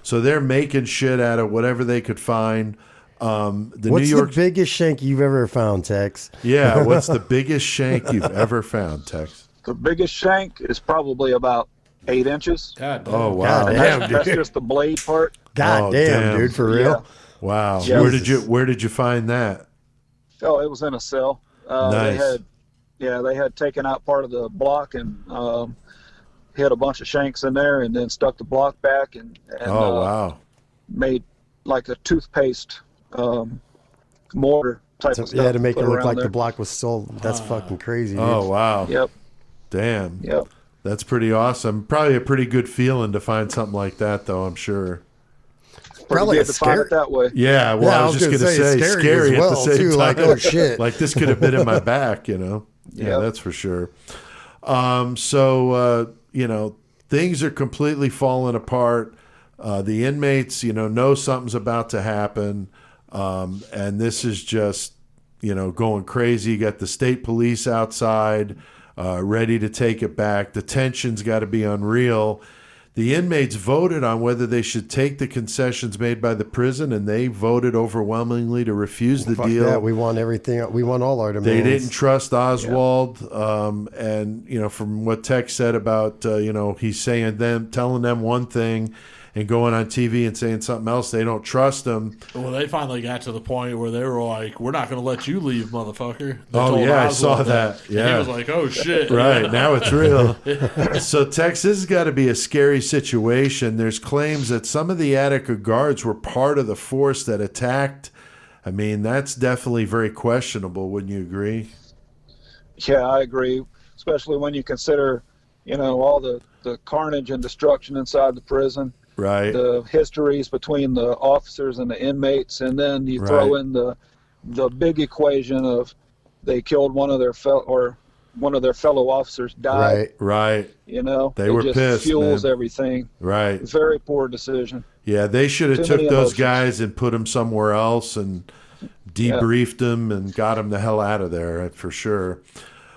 so they're making shit out of whatever they could find. What's the biggest shank you've ever found, Tex? Yeah, what's the biggest shank you've ever found, Tex? The biggest shank is probably about 8 inches. God damn. Oh wow, That's just the blade part. God damn, dude, for real. Yeah. Wow. Yeah. Where did you find that? Oh, it was in a cell. Nice. They had taken out part of the block and hid a bunch of shanks in there, and then stuck the block back and wow. made like a toothpaste mortar type of stuff. Yeah, to make it look like there. the block was sold. That's fucking crazy. Dude. Oh wow. Yep. Damn. Yep. That's pretty awesome. Probably a pretty good feeling to find something like that, though, I'm sure. Probably good to find it that way. Yeah, well, I was just going to say scary at the same time. Like, oh, shit. Like, this could have been in my back, Yeah, that's for sure. Things are completely falling apart. The inmates, know something's about to happen. And this is just, going crazy. You got the state police outside, ready to take it back. The tension's got to be unreal. The inmates voted on whether they should take the concessions made by the prison, and they voted overwhelmingly to refuse the deal. Yeah, we want everything. We want all our demands. They didn't trust Oswald, and from what Tex said about he's telling them one thing, and going on TV and saying something else. They don't trust him. Well, they finally got to the point where they were like, "We're not going to let you leave, motherfucker." They oh told yeah, Oswald I saw that. Yeah, he was like, "Oh shit!" Right now it's real. So Tex, this has got to be a scary situation. There's claims that some of the Attica guards were part of the force that attacked. I mean, that's definitely very questionable. Wouldn't you agree? Yeah, I agree. Especially when you consider, all the carnage and destruction inside the prison. Right. The histories between the officers and the inmates, and then you throw in the big equation of they killed one of their fellow officers died. Right. They were just pissed. Fuels man. everything. Right. Very poor decision. Yeah, they should have took those emotions. guys and put them somewhere else and debriefed them and got them the hell out of there for sure.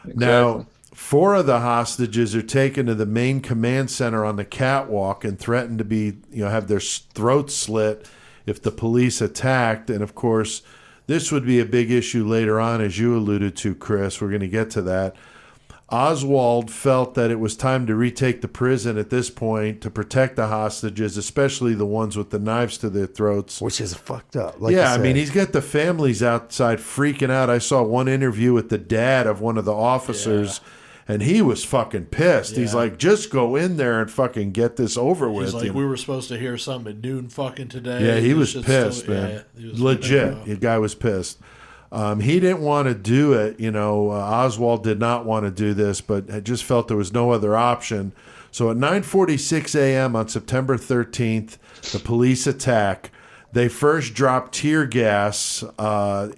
Exactly. Now, 4 of the hostages are taken to the main command center on the catwalk and threatened to be, have their throats slit if the police attacked. And of course, this would be a big issue later on, as you alluded to, Chris. We're going to get to that. Oswald felt that it was time to retake the prison at this point to protect the hostages, especially the ones with the knives to their throats. Which is fucked up. I mean, he's got the families outside freaking out. I saw one interview with the dad of one of the officers. Yeah. And he was fucking pissed. Yeah. He's like, just go in there and fucking get this over with. He's like, we were supposed to hear something at noon fucking today. Yeah, he was pissed, man. Yeah, was legit. The guy was pissed. He didn't want to do it. Oswald did not want to do this, but had just felt there was no other option. So at 9:46 a.m. on September 13th, the police attack. They first dropped tear gas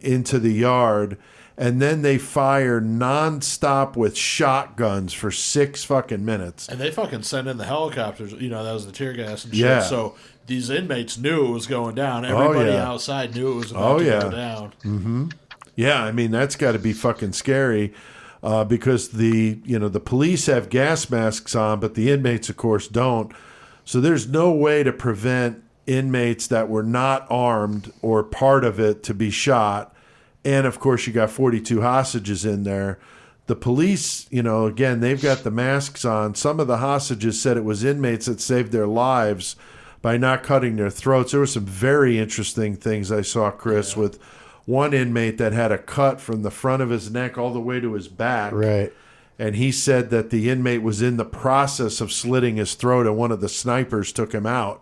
into the yard. And then they fire nonstop with shotguns for 6 fucking minutes. And they fucking sent in the helicopters. That was the tear gas and shit. Yeah. So these inmates knew it was going down. Everybody outside knew it was about to go down. Mm-hmm. Yeah, I mean, that's got to be fucking scary because the police have gas masks on, but the inmates, of course, don't. So there's no way to prevent inmates that were not armed or part of it to be shot. And, of course, you got 42 hostages in there. The police, again, they've got the masks on. Some of the hostages said it was inmates that saved their lives by not cutting their throats. There were some very interesting things I saw, Chris, with one inmate that had a cut from the front of his neck all the way to his back. Right. And he said that the inmate was in the process of slitting his throat and one of the snipers took him out.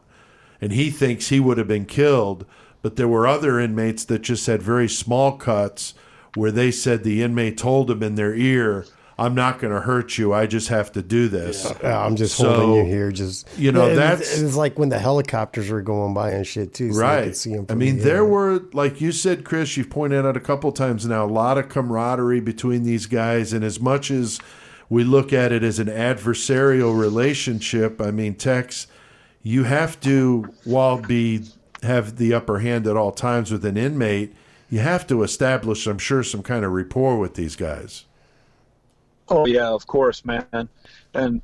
And he thinks he would have been killed. But there were other inmates that just had very small cuts where they said the inmate told him in their ear, "I'm not going to hurt you. I just have to do this. I'm just holding you here." Just that's it was like when the helicopters were going by and shit too. So right. You could see them I mean, there were, like you said, Chris, you've pointed out a couple times now, a lot of camaraderie between these guys, and as much as we look at it as an adversarial relationship, I mean, Tex, you have to, have the upper hand at all times with an inmate, you have to establish, I'm sure, some kind of rapport with these guys. Oh, yeah, of course, man. And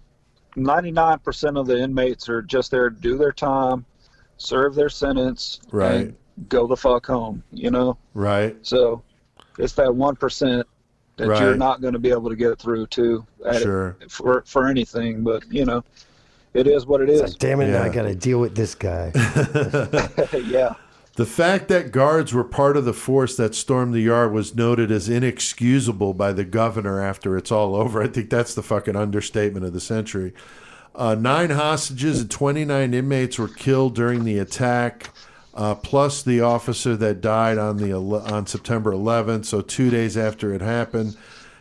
99% of the inmates are just there to do their time, serve their sentence, right, and go the fuck home, Right. So it's that 1% that right. you're not going to be able to get through to sure. for anything, but, it is what it is. Like, damn it, now I got to deal with this guy. Yeah. The fact that guards were part of the force that stormed the yard was noted as inexcusable by the governor after it's all over. I think that's the fucking understatement of the century. 9 hostages and 29 inmates were killed during the attack, plus the officer that died on September 11th, so 2 days after it happened.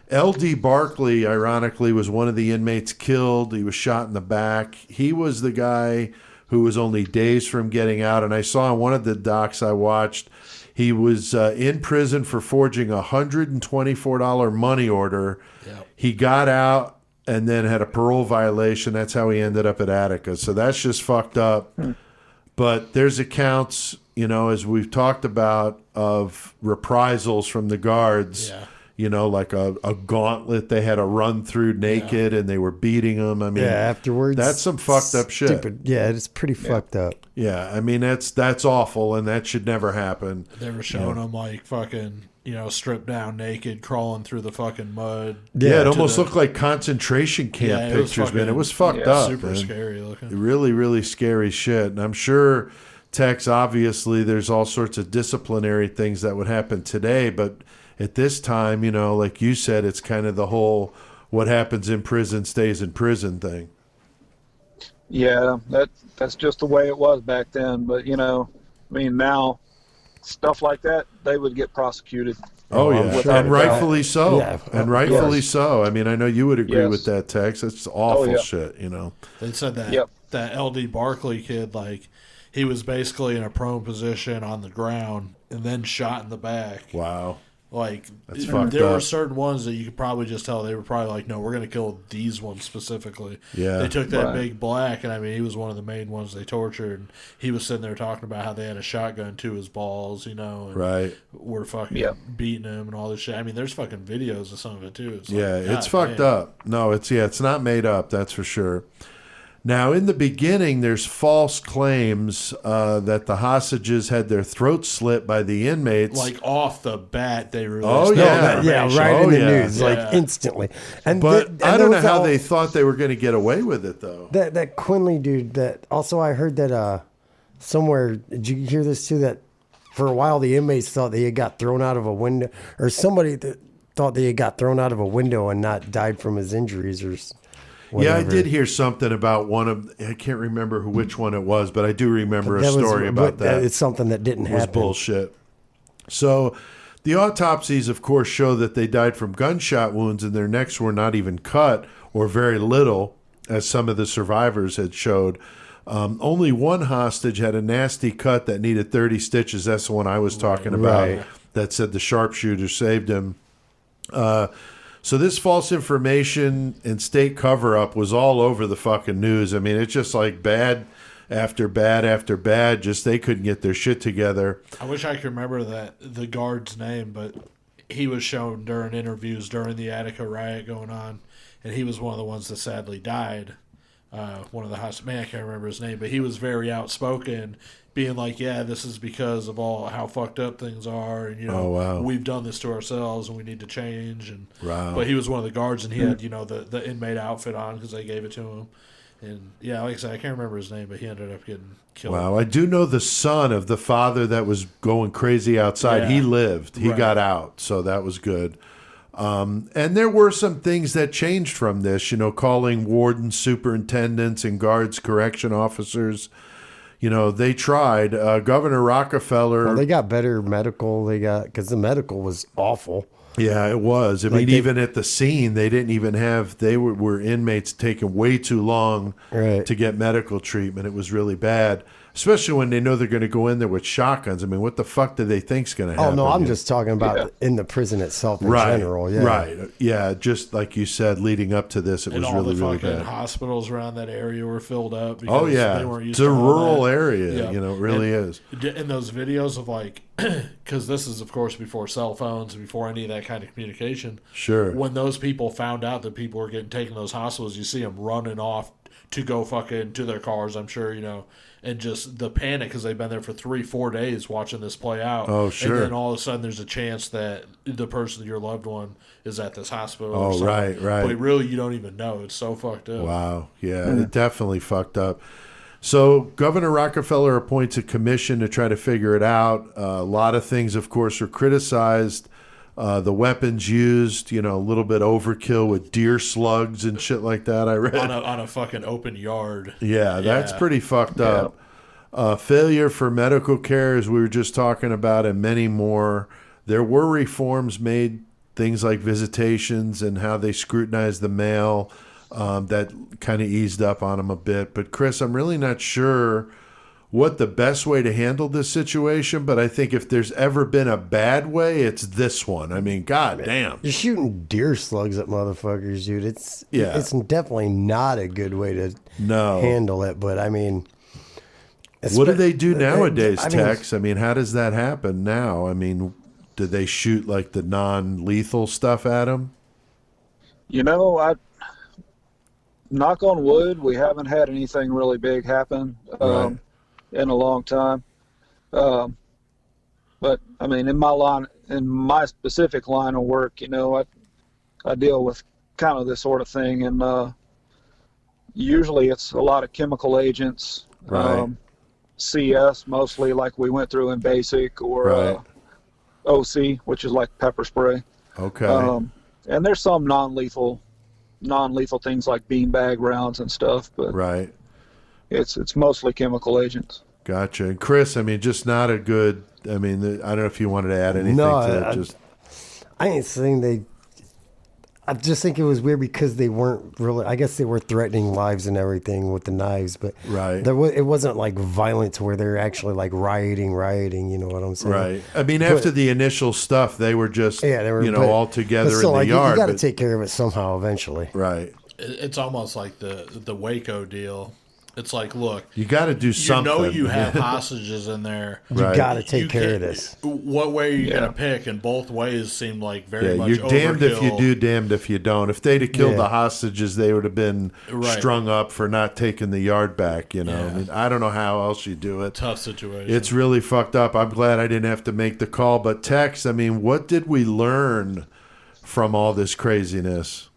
L.D. Barkley, ironically, was one of the inmates killed. He was shot in the back. He was the guy who was only days from getting out. And I saw in one of the docs I watched, he was in prison for forging a $124 money order. Yep. He got out and then had a parole violation. That's how he ended up at Attica. So that's just fucked up. But there's accounts, as we've talked about, of reprisals from the guards. Yeah. Like a gauntlet they had to run through naked and they were beating them. I mean, afterwards. That's some fucked up shit. Stupid. Yeah, it's pretty fucked up. Yeah, I mean, that's awful, and that should never happen. They were showing them, like, fucking, stripped down naked, crawling through the fucking mud. Yeah, it almost looked like concentration camp pictures, man. It was fucked up. Super scary looking. Really, really scary shit. And I'm sure, Tex, obviously, there's all sorts of disciplinary things that would happen today, but at this time, like you said, it's kind of the whole what happens in prison stays in prison thing. Yeah, that's just the way it was back then. But, now stuff like that, they would get prosecuted. Oh, yeah. And rightfully so. Yeah. And rightfully so. I mean, I know you would agree with that, Tex. It's awful shit, They said that that L.D. Barkley kid, like, he was basically in a prone position on the ground and then shot in the back. Wow. Like, there were certain ones that you could probably just tell they were probably like, no, we're going to kill these ones specifically. Yeah. They took that big black, and I mean, he was one of the main ones they tortured. And he was sitting there talking about how they had a shotgun to his balls, and were fucking beating him and all this shit. I mean, there's fucking videos of some of it too. It's it's fucked up. No, it's not made up, that's for sure. Now, in the beginning, there's false claims that the hostages had their throats slit by the inmates. Like off the bat, they released. Oh yeah, right in the news, like instantly. But I don't know how they thought they were going to get away with it, though. That Quinley dude. That also, I heard that somewhere. Did you hear this too? That for a while the inmates thought they had got thrown out of a window, or somebody that thought they had got thrown out of a window and not died from his injuries, or. Whatever. Yeah, I did hear something about I can't remember which one it was, but I do remember a story about that. It's something that didn't happen. It was bullshit. So the autopsies, of course, show that they died from gunshot wounds and their necks were not even cut or very little, as some of the survivors had showed. Only one hostage had a nasty cut that needed 30 stitches. That's the one I was talking about that said the sharpshooter saved him. So this false information and state cover-up was all over the fucking news. I mean, it's just like bad after bad after bad. Just they couldn't get their shit together. I wish I could remember the guard's name, but he was shown during interviews during the Attica riot going on, and he was one of the ones that sadly died. One of the hostages, I can't remember his name, but he was very outspoken, being like, yeah, this is because of all how fucked up things are, and we've done this to ourselves and we need to change. And but he was one of the guards, and he had the inmate outfit on because they gave it to him. And like I said, I can't remember his name, but he ended up getting killed. Wow, I do know the son of the father that was going crazy outside. He lived, he got out, so that was good. And there were some things that changed from this, calling wardens, superintendents, and guards correction officers. They tried. Governor Rockefeller. Well, they got better medical. Because the medical was awful. Yeah, it was. I Like mean, even at the scene, they didn't even have. They were inmates taking way too long Right. to get medical treatment. It was really bad, especially when they know they're going to go in there with shotguns. I mean, what the fuck do they think's going to Oh happen? no, I'm just talking about in the prison itself in right, general. Yeah. right. Yeah, just like you said, leading up to this, it And was all really, the really fucking bad. hospitals around that area were filled up. Because Oh yeah, they weren't used it's a to all rural that. area. Yeah. You know, it really is. In those videos of like, because this is of course before cell phones, before any of that kind of communication. Sure. When those people found out that people were getting taken to those hospitals, you see them running off to go fucking to their cars. I'm sure, you know, and just the panic because they've been there for 3-4 days watching this play out. Oh, sure. And then all of a sudden, there's a chance that the person, your loved one, is at this hospital. Oh, or something. right, right. But really, you don't even know. It's so fucked up. Wow. Yeah, it definitely fucked up. So Governor Rockefeller appoints a commission to try to figure it out. A lot of things, of course, were criticized. The weapons used, you know, a little bit overkill with deer slugs and shit like that. I read On a fucking open yard. Yeah, that's pretty fucked up. Failure for medical care, as we were just talking about, and many more. There were reforms made, things like visitations and how they scrutinized the mail. That kind of eased up on them a bit. But Chris, I'm really not sure what the best way to handle this situation, but I think if there's ever been a bad way, it's this one. I mean, god damn. You're shooting deer slugs at motherfuckers, dude. It's definitely not a good way to handle it. But I mean, what do they do nowadays, I mean, Tex? I mean, how does that happen now? I mean, do they shoot like the non-lethal stuff at them? You know, I knock on wood, we haven't had anything really big happen in a long time. But I mean, in my specific line of work, you know, I deal with kind of this sort of thing, and usually it's a lot of chemical agents, CS mostly, like we went through in basic, or OC, which is like pepper spray. Okay. And there's some non-lethal things like beanbag rounds and stuff, but it's mostly chemical agents. Gotcha. And Chris, I mean, just not a good. I mean, I don't know if you wanted to add anything to it. I ain't saying I just think it was weird because they weren't really. I guess they were threatening lives and everything with the knives, but it wasn't like violent to where they're actually like rioting. You know what I'm saying? Right. I mean, after the initial stuff, they were just they were all together in the yard. You got to take care of it somehow eventually. Right. It's almost like the Waco deal. It's like, look, you got to do something. You know, you have hostages in there. You got to take care of this. What way are you going to pick? And both ways seem like very much you're damned overkill. if you do, damned if you don't. If they'd have killed the hostages, they would have been strung up for not taking the yard back. You know, I mean, I don't know how else you do it. Tough situation. It's really fucked up. I'm glad I didn't have to make the call. But Tex, I mean, what did we learn from all this craziness?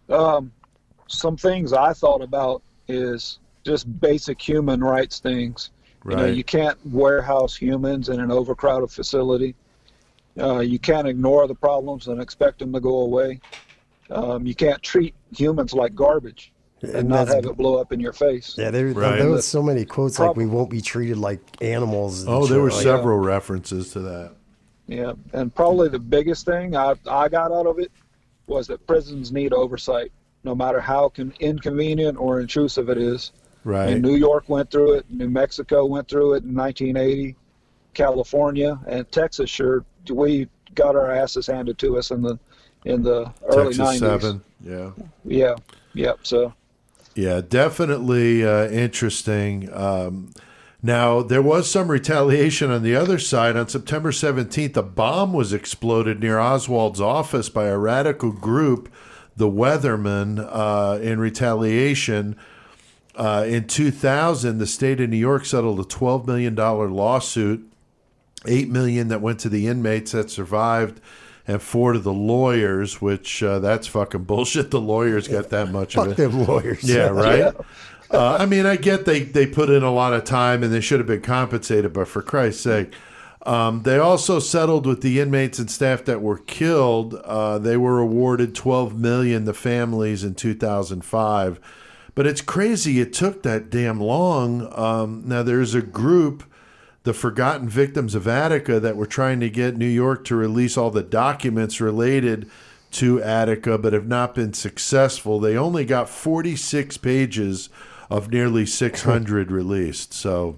Some things I thought about is just basic human rights things. You know, you can't warehouse humans in an overcrowded facility. You can't ignore the problems and expect them to go away. You can't treat humans like garbage and not have it blow up in your face. Yeah, there was so many quotes like we won't be treated like animals. There were several references to that. Yeah, and probably the biggest thing I got out of it was that prisons need oversight, no matter how inconvenient or intrusive it is. Right. And New York went through it. New Mexico went through it in 1980. California and Texas, we got our asses handed to us in the early Texas 90s. 7, So. Yeah, definitely interesting. Now, there was some retaliation on the other side. On September 17th, a bomb was exploded near Oswald's office by a radical group, the Weathermen, in retaliation. In 2000, the state of New York settled a $12 million lawsuit, $8 million that went to the inmates that survived, and $4 million to the lawyers, which that's fucking bullshit. The lawyers got that much of it. Fuck them lawyers. Yeah, right? I mean, I get they put in a lot of time and they should have been compensated, but for Christ's sake. They also settled with the inmates and staff that were killed. They were awarded $12 million, the families, in 2005. But it's crazy it took that damn long. Now, there's a group the forgotten victims of Attica that were trying to get New York to release all the documents related to Attica, but have not been successful. They only got 46 pages of nearly 600 released. So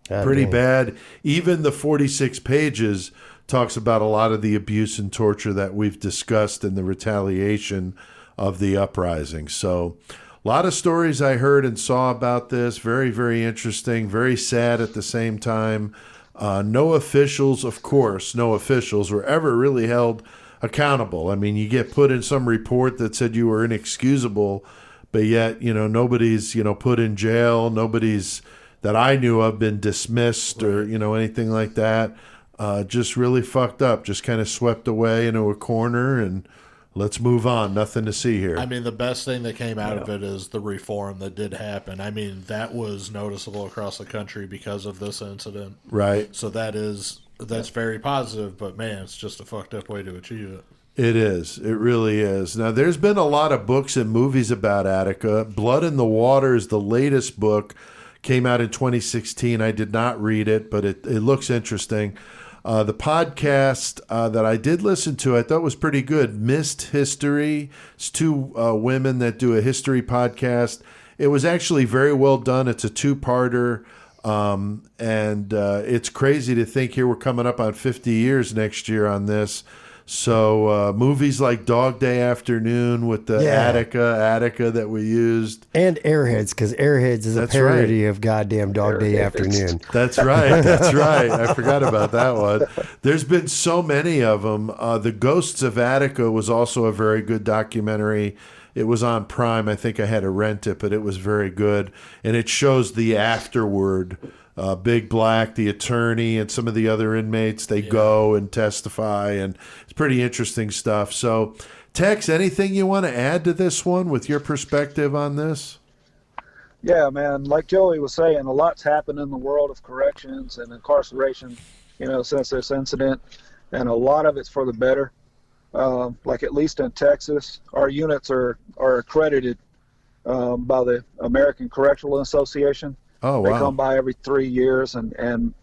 pretty bad. Even the 46 pages talks about a lot of the abuse and torture that we've discussed in the retaliation of the uprising. So a lot of stories I heard and saw about this. Very, very interesting. Very sad at the same time. No officials, of course, no officials were ever really held accountable. I mean, you get put in some report that said you were inexcusable, but yet, nobody's, put in jail. Nobody's that I knew of been dismissed or, anything like that. Just really fucked up, just kind of swept away into a corner and let's move on. Nothing to see here. I mean, the best thing that came out of it is the reform that did happen. I mean, that was noticeable across the country because of this incident. Right. So that's very positive, but man, it's just a fucked up way to achieve it. It is. It really is. Now, there's been a lot of books and movies about Attica. Blood in the Water is the latest book. Came out in 2016. I did not read it, but it looks interesting. The podcast that I did listen to, I thought was pretty good. Missed History. It's two women that do a history podcast. It was actually very well done. It's a two-parter, and it's crazy to think here we're coming up on 50 years next year on this. So movies like Dog Day Afternoon with the Attica that we used. And Airheads, because Airheads is a parody of goddamn Dog Day Afternoon. That's right. That's right. I forgot about that one. There's been so many of them. The Ghosts of Attica was also a very good documentary. It was on Prime. I think I had to rent it, but it was very good. And it shows the afterward. Big Black, the attorney, and some of the other inmates, they go and testify, and it's pretty interesting stuff. So, Tex, anything you want to add to this one with your perspective on this? Yeah, man, like Joey was saying, a lot's happened in the world of corrections and incarceration, since this incident, and a lot of it's for the better. Like at least in Texas, our units are accredited by the American Correctional Association. Oh, wow. They come by every 3 years and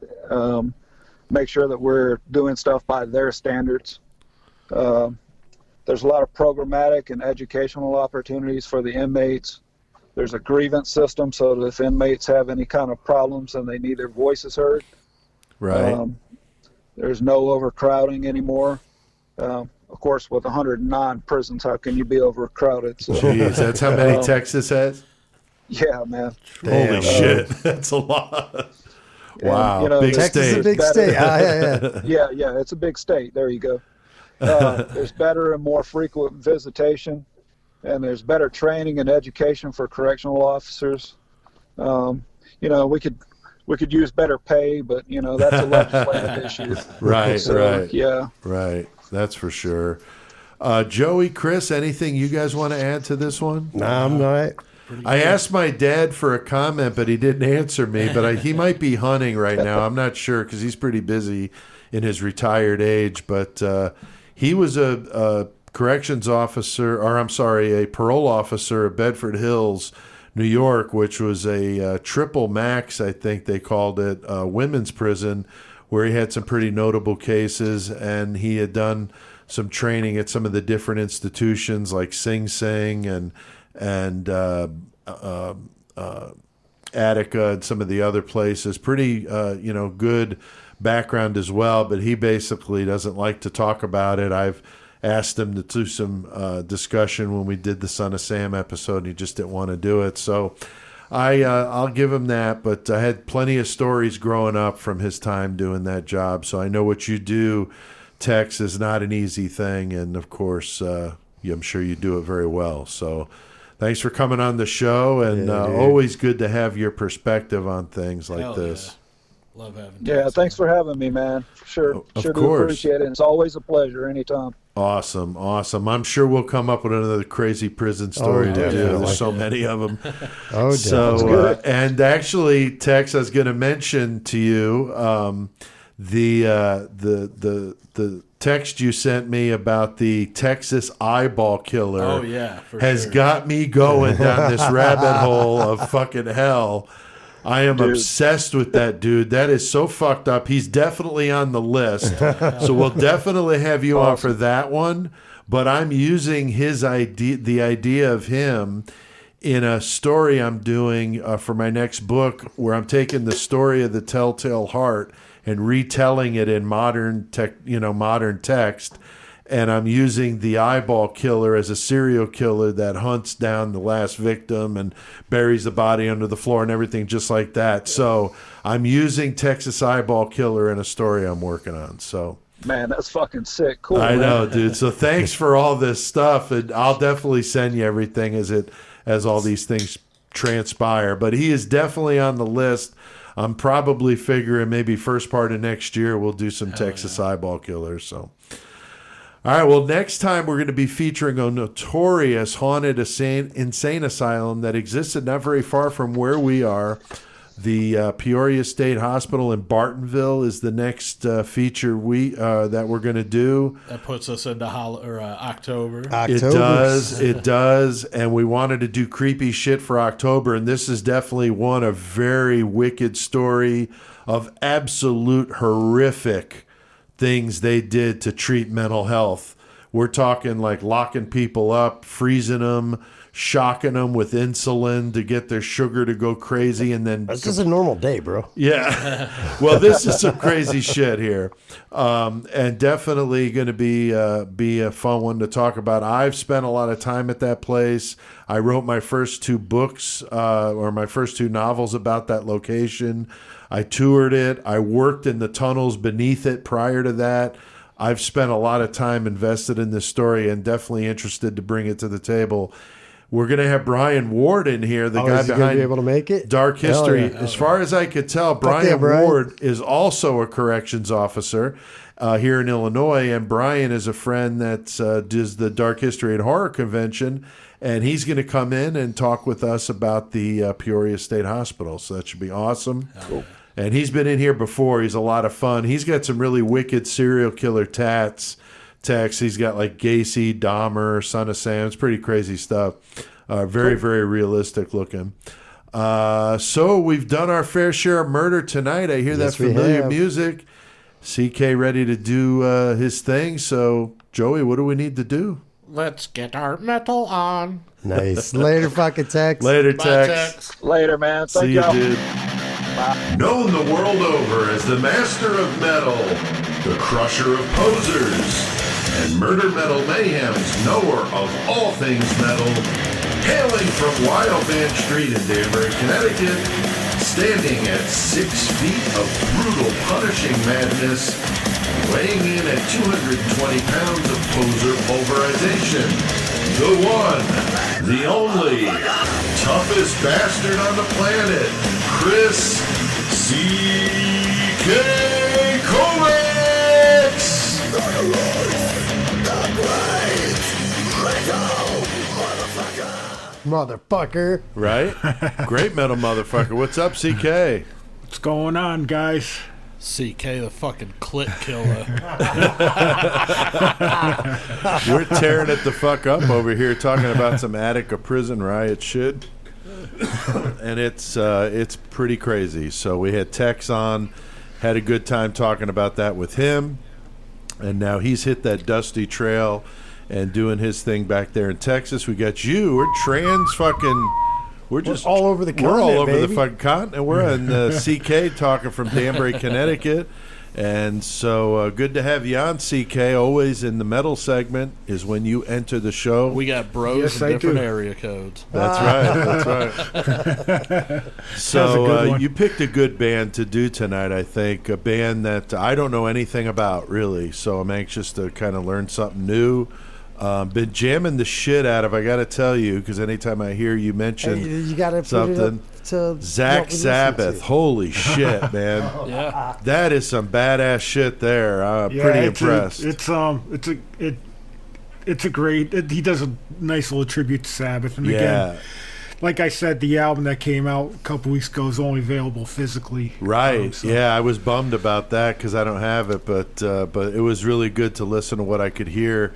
make sure that we're doing stuff by their standards. There's a lot of programmatic and educational opportunities for the inmates. There's a grievance system so that if inmates have any kind of problems and they need their voices heard. Right. There's no overcrowding anymore. Of course, with 109 prisons, how can you be overcrowded? So, jeez, that's how many Texas has? Yeah, man. Holy shit, that's a lot. Wow, big Texas state. is a big state. Yeah, it's a big state. There you go. There's better and more frequent visitation, and there's better training and education for correctional officers. We could use better pay, but that's a legislative issue. Right, right. Yeah. Right, that's for sure. Joey, Chris, anything you guys want to add to this one? No, I'm not. I asked my dad for a comment, but he didn't answer me. But he might be hunting right now. I'm not sure because he's pretty busy in his retired age. But he was a corrections officer, a parole officer at Bedford Hills, New York, which was a triple max, I think they called it, women's prison, where he had some pretty notable cases. And he had done some training at some of the different institutions like Sing Sing and Attica and some of the other places. Pretty, good background as well, but he basically doesn't like to talk about it. I've asked him to do some discussion when we did the Son of Sam episode, and he just didn't want to do it. So I'll give him that, but I had plenty of stories growing up from his time doing that job, so I know what you do, Tex, is not an easy thing, and of course, I'm sure you do it very well. So thanks for coming on the show, and always good to have your perspective on things like this. Yeah. Love having you. Yeah, thanks for having me, man. Sure do appreciate it. It's always a pleasure anytime. Awesome. I'm sure we'll come up with another crazy prison story to do. There's so many of them. So, and actually, Tex, I was going to mention to you the text you sent me about the Texas eyeball killer has got me going down this rabbit hole of fucking hell. I am obsessed with that dude. That is so fucked up. He's definitely on the list. So we'll definitely have you on for that one. But I'm using his idea, the idea of him, in a story I'm doing for my next book, where I'm taking the story of the Telltale Heart and retelling it in modern text. And I'm using the eyeball killer as a serial killer that hunts down the last victim and buries the body under the floor and everything just like that. So I'm using Texas Eyeball Killer in a story I'm working on. So, man, that's fucking sick. Cool. I know, dude. So thanks for all this stuff. And I'll definitely send you everything as all these things transpire. But he is definitely on the list. I'm probably figuring maybe first part of next year we'll do some Texas Eyeball Killers. So. All right, well, next time we're going to be featuring a notorious haunted insane asylum that existed not very far from where we are. The Peoria State Hospital in Bartonville is the next feature that we're going to do. That puts us into October. It does, and we wanted to do creepy shit for October, and this is definitely one, a very wicked story of absolute horrific things they did to treat mental health. We're talking like locking people up, freezing them, shocking them with insulin to get their sugar to go crazy, and then this is a normal day, bro. Yeah. Well, this is some crazy shit here, and definitely going to be a fun one to talk about. I've spent a lot of time at that place. I wrote my first 2 books or my first 2 novels about that location. I toured it. I worked in the tunnels beneath it prior to that. I've spent a lot of time invested in this story and definitely interested to bring it to the table. We're going to have Brian Ward in here, the guy behind be able to make it? Dark History. Yeah. As far as I could tell, Brian Ward is also a corrections officer here in Illinois, and Brian is a friend that does the Dark History and Horror Convention, and he's going to come in and talk with us about the Peoria State Hospital, so that should be awesome. Cool. And he's been in here before. He's a lot of fun. He's got some really wicked serial killer text. He's got like Gacy, Dahmer, Son of Sam. It's pretty crazy stuff. Very, very realistic looking. So we've done our fair share of murder tonight. I hear that familiar music. CK ready to do his thing. So, Joey, what do we need to do? Let's get our metal on. Nice. Later, fucking Tex. Later, Tex. Later, man. Thank See y'all. you, dude. Known the world over as the master of metal, the crusher of posers, and Murder Metal Mayhem's knower of all things metal, hailing from Wild Man Street in Danbury, Connecticut, standing at 6 feet of brutal, punishing madness, weighing in at 220 pounds of poser pulverization, the one, the only, toughest bastard on the planet, Chris C.K. Kovacs! Motherfucker. Right? Great metal motherfucker. What's up, CK? What's going on, guys? CK, the fucking clit killer. We're tearing it the fuck up over here talking about some Attica prison riot shit. And it's pretty crazy. So we had Tex on, had a good time talking about that with him, and now he's hit that dusty trail and doing his thing back there in Texas. We got you. We're just all over the continent. We're all over baby. the fucking continent. We're in CK talking from Danbury, Connecticut. And so good to have you on, CK. Always in the metal segment is when you enter the show. We got bros in different area codes. That's right. So you picked a good band to do tonight, I think. A band that I don't know anything about, really. So I'm anxious to kind of learn something new. Been jamming the shit out of, I got to tell you, because anytime I hear you mention you gotta something, Zach Sabbath, holy shit, man. Yeah. That is some badass shit there. I'm pretty impressed. It's a great, he does a nice little tribute to Sabbath. And again, like I said, the album that came out a couple weeks ago is only available physically. Right. Yeah, I was bummed about that because I don't have it, but it was really good to listen to what I could hear.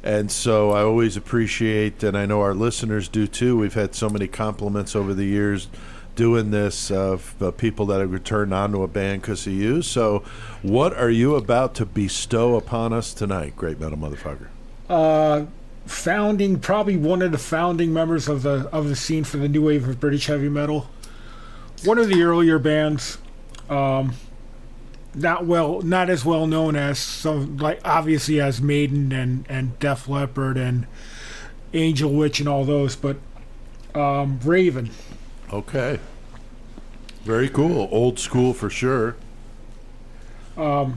And so I always appreciate, and I know our listeners do too, we've had so many compliments over the years, doing this of people that have returned onto a band because of you. So, what are you about to bestow upon us tonight, great metal motherfucker? Probably one of the founding members of the scene for the new wave of British heavy metal. One of the earlier bands, not as well known as some, like obviously as Maiden and Def Leppard and Angel Witch and all those, but Raven. Okay. Very cool. Old school for sure. They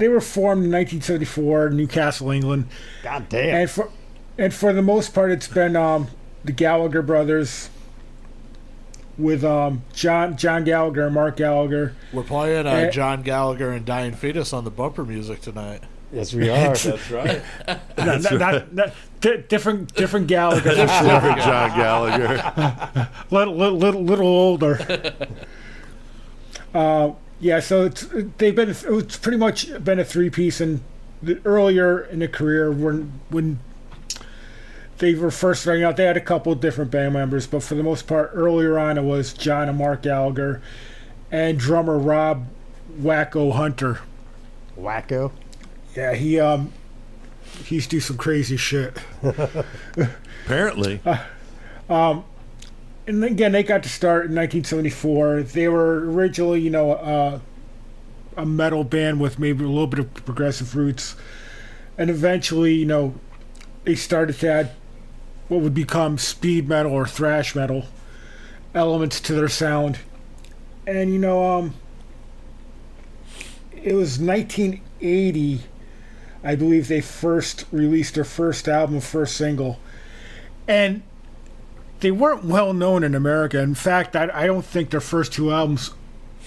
were formed in 1974, Newcastle, England. God damn. And for the most part, it's been the Gallagher brothers with John Gallagher and Mark Gallagher. We're playing John Gallagher and Dying Fetus on the bumper music tonight. Yes, we are. That's right. Different Gallagher. Different John Gallagher. little older. Yeah, so it's pretty much been a three-piece, and earlier in the career when they were first starting out, they had a couple of different band members, but for the most part, earlier on it was John and Mark Gallagher and drummer Rob Wacko Hunter. Wacko? Yeah, he's do some crazy shit. Apparently. And again, they got to start in 1974. They were originally, a metal band with maybe a little bit of progressive roots. And eventually, they started to add what would become speed metal or thrash metal elements to their sound. And, it was 1980, I believe, they first released their first album, first single. And they weren't well known in America. In fact, I don't think their first two albums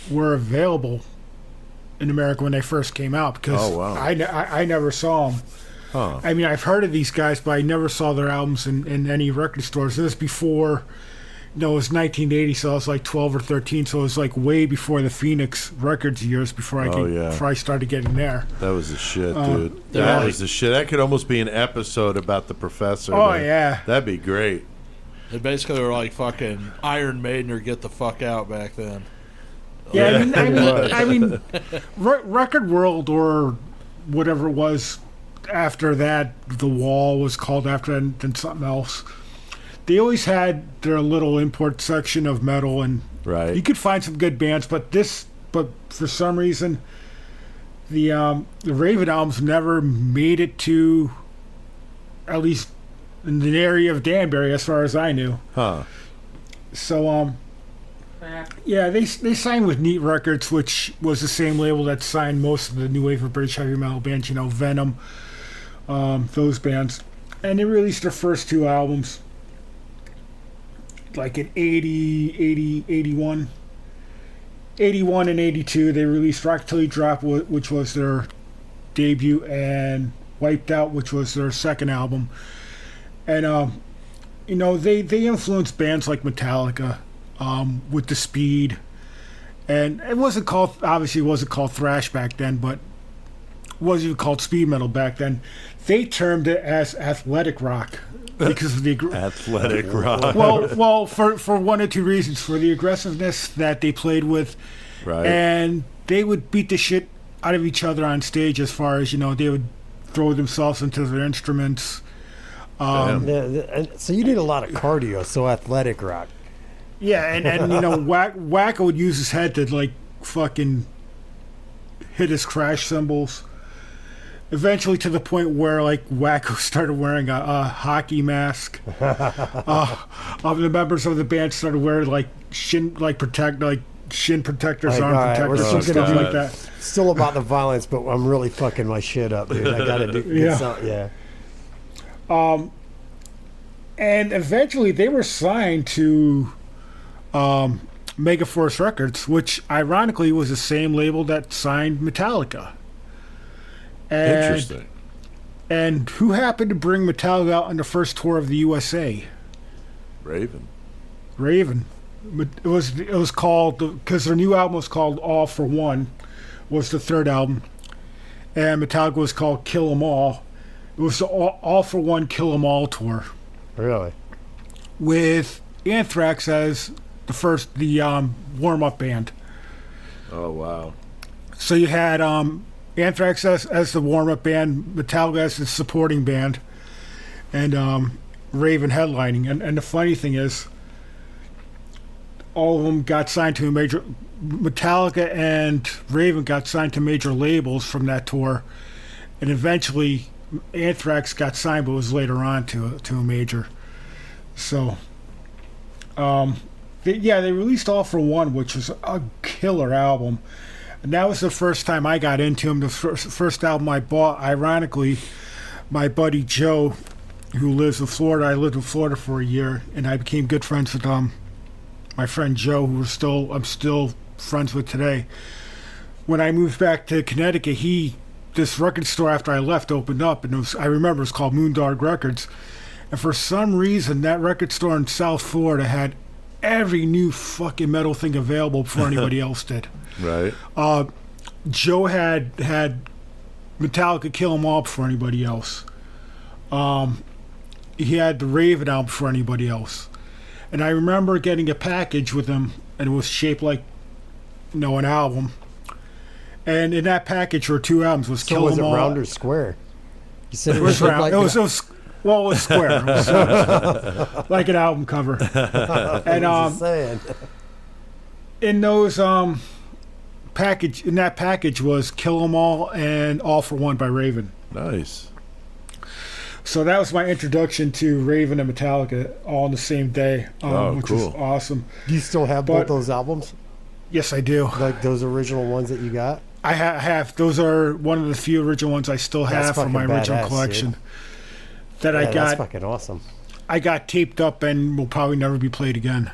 were available in America when they first came out because I never saw them. Huh. I mean, I've heard of these guys, but I never saw their albums in any record stores. This was before, it was 1980, so I was like 12 or 13, so it was like way before the Phoenix Records years before I started getting there. That was the shit, dude. That was the shit. That could almost be an episode about the Professor. Oh, man. yeah. That'd be great. They basically were like fucking Iron Maiden or Get the Fuck Out back then. Yeah, I mean, Record World or whatever it was after that, The Wall was called after that, and then something else. They always had their little import section of metal, and you could find some good bands, but for some reason, the Raven albums never made it to, at least in the area of Danbury, as far as I knew. Huh. So, they signed with Neat Records, which was the same label that signed most of the new wave of British heavy metal bands, Venom, those bands. And they released their first two albums, like in 81 and 82. They released Rock Till You Drop, which was their debut, and Wiped Out, which was their second album. And, they influenced bands like Metallica with the speed. And it wasn't called thrash back then, but it wasn't even called speed metal back then. They termed it as athletic rock because of the athletic rock. Well, for one or two reasons. For the aggressiveness that they played with. Right. And they would beat the shit out of each other on stage as far as, they would throw themselves into their instruments. So you need a lot of cardio, so athletic rock. Yeah, and Wacko would use his head to, like, fucking hit his crash cymbals. Eventually to the point where, like, Wacko started wearing a hockey mask. The members of the band started wearing, like, shin protectors, arm protectors, something like that. Still about the violence, but I'm really fucking my shit up, dude. I gotta do something. Yeah. And eventually they were signed to Megaforce Records, which ironically was the same label that signed Metallica. Interesting. And who happened to bring Metallica out on the first tour of the USA? Raven. It was called, because their new album was called All for One, was the third album, and Metallica was called Kill 'Em All. It was the All for One Kill 'Em All tour. Really? With Anthrax as the warm-up band. Oh, wow. So you had Anthrax as the warm-up band, Metallica as the supporting band, and Raven headlining. And the funny thing is, all of them got signed to a major... Metallica and Raven got signed to major labels from that tour, and eventually Anthrax got signed, but was later on to a major. So, they released All for One, which was a killer album. And that was the first time I got into them. The first album I bought, ironically, my buddy Joe, who lives in Florida. I lived in Florida for a year, and I became good friends with my friend Joe, who I'm still friends with today. When I moved back to Connecticut, this record store after I left opened up, and I remember it was called Moondog Records. And for some reason, that record store in South Florida had every new fucking metal thing available before anybody else did. Right. Joe had Metallica Kill 'Em All before anybody else. He had the Raven album before anybody else. And I remember getting a package with him, and it was shaped like, an album. And in that package were 2 albums. Was So Kill 'Em was it All. round or square? You said It was round. like It was square. It was like an album cover. And just saying. in those in that package was Kill 'Em All and All for One by Raven. Nice. So that was my introduction to Raven and Metallica all on the same day, which cool. was awesome. Do you still have both those albums? Yes, I do. Like those original ones that you got? I have. Those are one of the few original ones I still have from my original badass, collection. Dude. That I got. That's fucking awesome. I got taped up and will probably never be played again.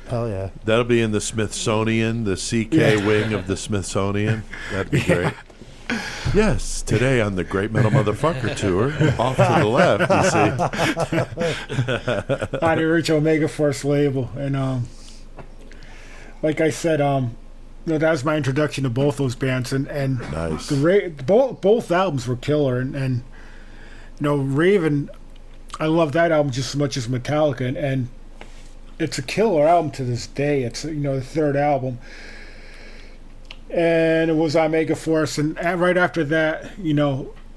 Hell yeah. That'll be in the Smithsonian, the CK wing of the Smithsonian. That'd be great. Yes, today on the Great Metal Motherfucker Tour, off to the left, you see. On the original Omega Force label. And like I said, that was my introduction to both those bands. And Nice. both albums were killer. And Raven, I love that album just as much as Metallica. And it's a killer album to this day. It's, the third album. And it was on Omega Force, and right after that,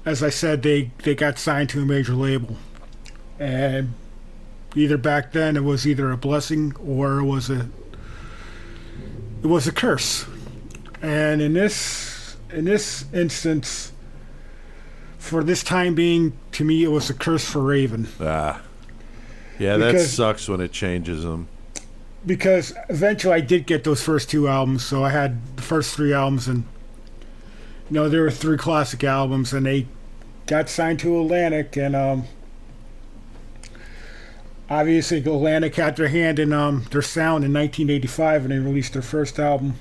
as I said, they got signed to a major label, and either back then it was either a blessing or it was a curse. And in this instance, for this time being, to me, it was a curse for Raven. Yeah, that sucks when it changes them. Because eventually I did get those first 2 albums, so I had the first 3 albums, and there were 3 classic albums, and they got signed to Atlantic, and obviously Atlantic had their hand in their sound in 1985, and they released their first album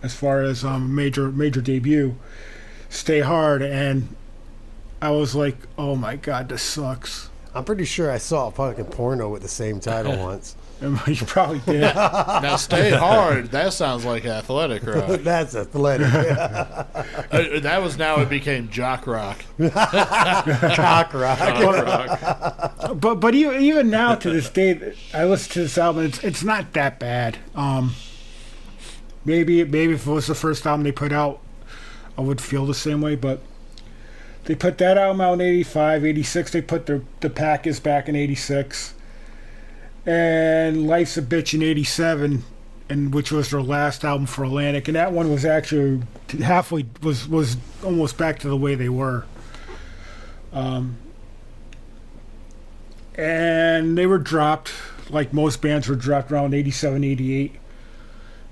as far as major debut, Stay Hard, and I was like, oh my god, this sucks. I'm pretty sure I saw a fucking porno with the same title once. You probably did. Now, Stay Hard, that sounds like athletic rock. That's athletic. That was now it became jock rock. Cock rock. But even now to this day, I listen to this album. It's not that bad. Maybe if it was the first album they put out, I would feel the same way. But they put that album out in 85, 86. They put the Packers back in 86. And Life's a Bitch in 87, and which was their last album for Atlantic, and that one was actually halfway was almost back to the way they were. And they were dropped, like most bands were dropped around 87, 88,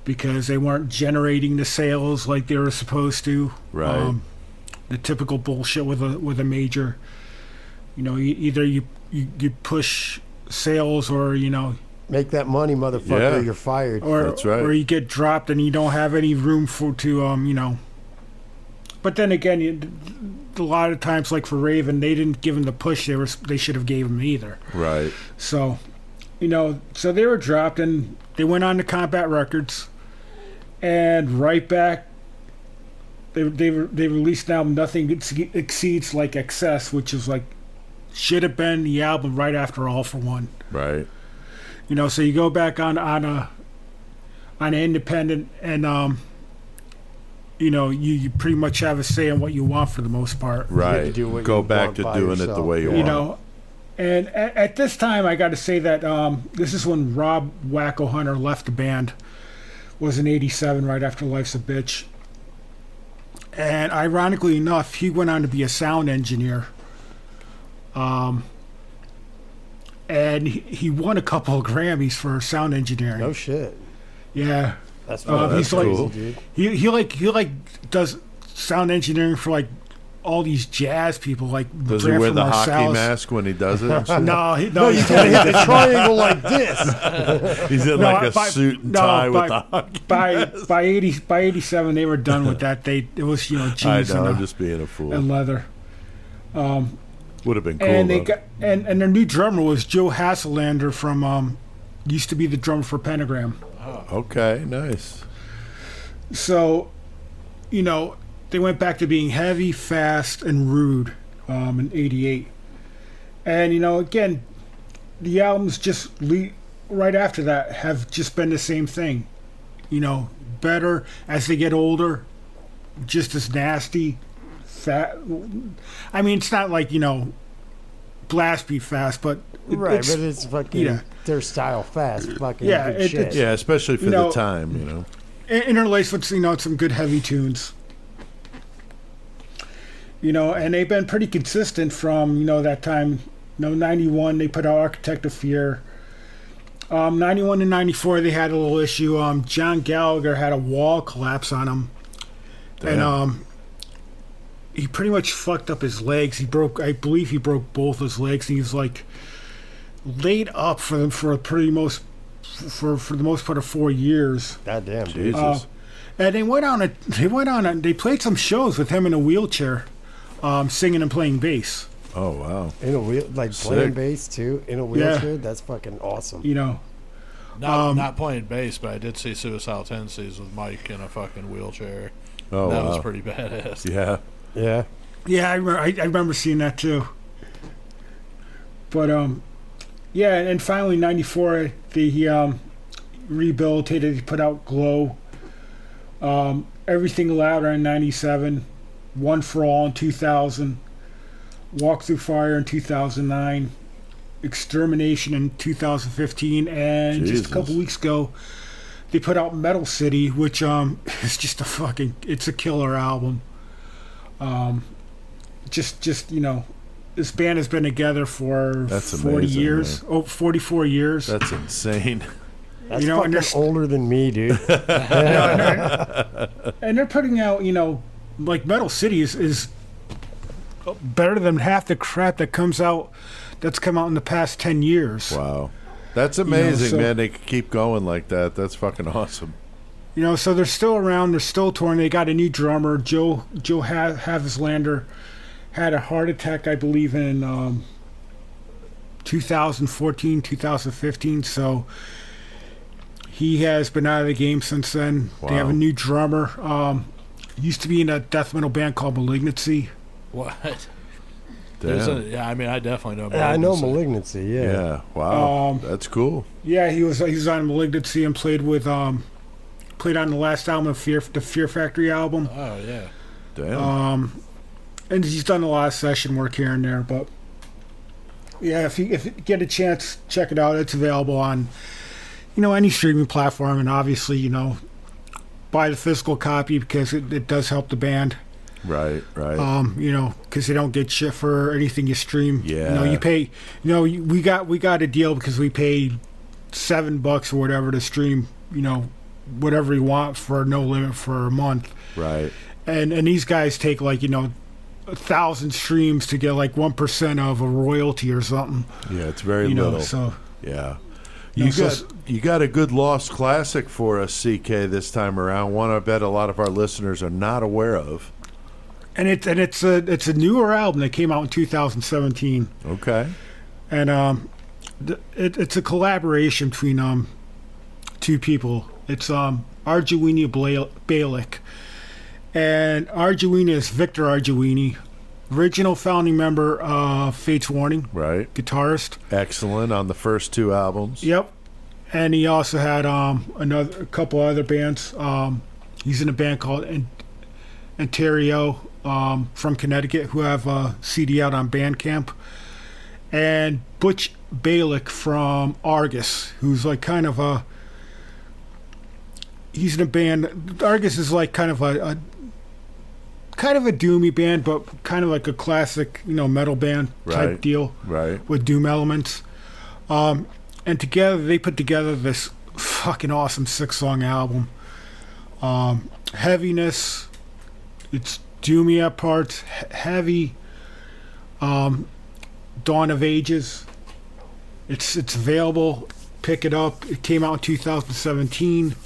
because they weren't generating the sales like they were supposed to. Right. The typical bullshit with a major. Either you push sales or make that money, motherfucker. You're fired. That's right. Or you get dropped and you don't have any room to But then again, a lot of times, like for Raven, they didn't give him the push they should have gave him either. Right. So, so they were dropped and they went on to Combat Records, and right back. They released an album, Nothing Exceeds Like Excess, which is like should have been the album right after All for One. Right. So you go back on an independent, and you pretty much have a say in what you want for the most part. Right. Go back to doing it the way you want. And at this time, I got to say that this is when Rob Wacko Hunter left the band. Was in '87, right after Life's a Bitch. And ironically enough, he went on to be a sound engineer. And he won a couple of Grammys for sound engineering. No shit. Yeah. That's cool, dude. He does sound engineering for like all these jazz people, like does he wear the hockey mask when he does it? No, you gotta hit the triangle like this. He's in a suit and tie with the hockey mask. By 87, they were done with that. It was jeans I know, I'm just being a fool. And leather. Would have been cool. And and their new drummer was Joe Hasselander from used to be the drummer for Pentagram. Oh, okay, nice. So, they went back to being heavy, fast, and rude in '88. And, again, the albums just right after that have just been the same thing. Better as they get older, just as nasty, fat. I mean, it's not like, blast beat fast, but... But it's fucking their style fast. Fucking good shit. Yeah, especially for the time, Interlaced with, some good heavy tunes. And they've been pretty consistent from, that time. 91, they put out Architect of Fear. 91 and 94, they had a little issue. John Gallagher had a wall collapse on him. Damn. And he pretty much fucked up his legs. I believe he broke both his legs. And he was like laid up for the most part of 4 years. Goddamn, Jesus. And they played some shows with him in a wheelchair. Singing and playing bass. Oh wow! In a wheel, playing bass too in a wheelchair. That's fucking awesome. Not playing bass, but I did see Suicidal Tendencies with Mike in a fucking wheelchair. Oh, that was pretty badass. Yeah. I remember seeing that too. But and finally '94 he rehabilitated. He put out Glow. Everything Louder in '97. One for All in 2000, Walk Through Fire in 2009, Extermination in 2015, and just a couple weeks ago, they put out Metal City, which is just it's a killer album. This band has been together for 40 years, man. 44 years. That's insane. That's fucking older than me, dude. And they're putting out, like Metal City is better than half the crap that's come out in the past 10 years. Wow. That's amazing, man. They keep going like that. That's fucking awesome. So they're still around. They're still touring. They got a new drummer. Joe Havislander had a heart attack, I believe, in 2014, 2015. So he has been out of the game since then. Wow. They have a new drummer. Used to be in a death metal band called Malignancy. What? Damn. I definitely know Malignancy. I know Malignancy, Yeah, wow. That's cool. Yeah, he was on Malignancy and played on the last album of the Fear Factory album. Oh, yeah. Damn. And he's done a lot of session work here and there, but yeah, if you get a chance, check it out. It's available on, any streaming platform, and obviously, buy the physical copy because it does help the band. Right. Because they don't get shit for anything you stream. Yeah. You pay. We got a deal because we paid $7 or whatever to stream. Whatever you want for no limit for a month. Right. And these guys take 1,000 streams to get 1% of a royalty or something. Yeah, it's very little. So yeah. You got a good lost classic for us, CK, this time around. One I bet a lot of our listeners are not aware of. And it's a newer album that came out in 2017. Okay. And it's a collaboration between two people. It's Arduini Balick. And Arduini is Victor Arduini, original founding member of Fates Warning. Right. Guitarist. Excellent on the first two albums. Yep. And he also had a couple other bands. He's in a band called Ontario from Connecticut, who have a CD out on Bandcamp. And Butch Balick from Argus, who's like kind of a... He's in a band... Argus is like kind of a doomy band, but kind of like a classic, metal band type deal. Right. With doom elements. And together, they put together this fucking awesome 6-song album. Heaviness, it's doomy at parts, heavy. Dawn of Ages. It's available. Pick it up. It came out in 2017.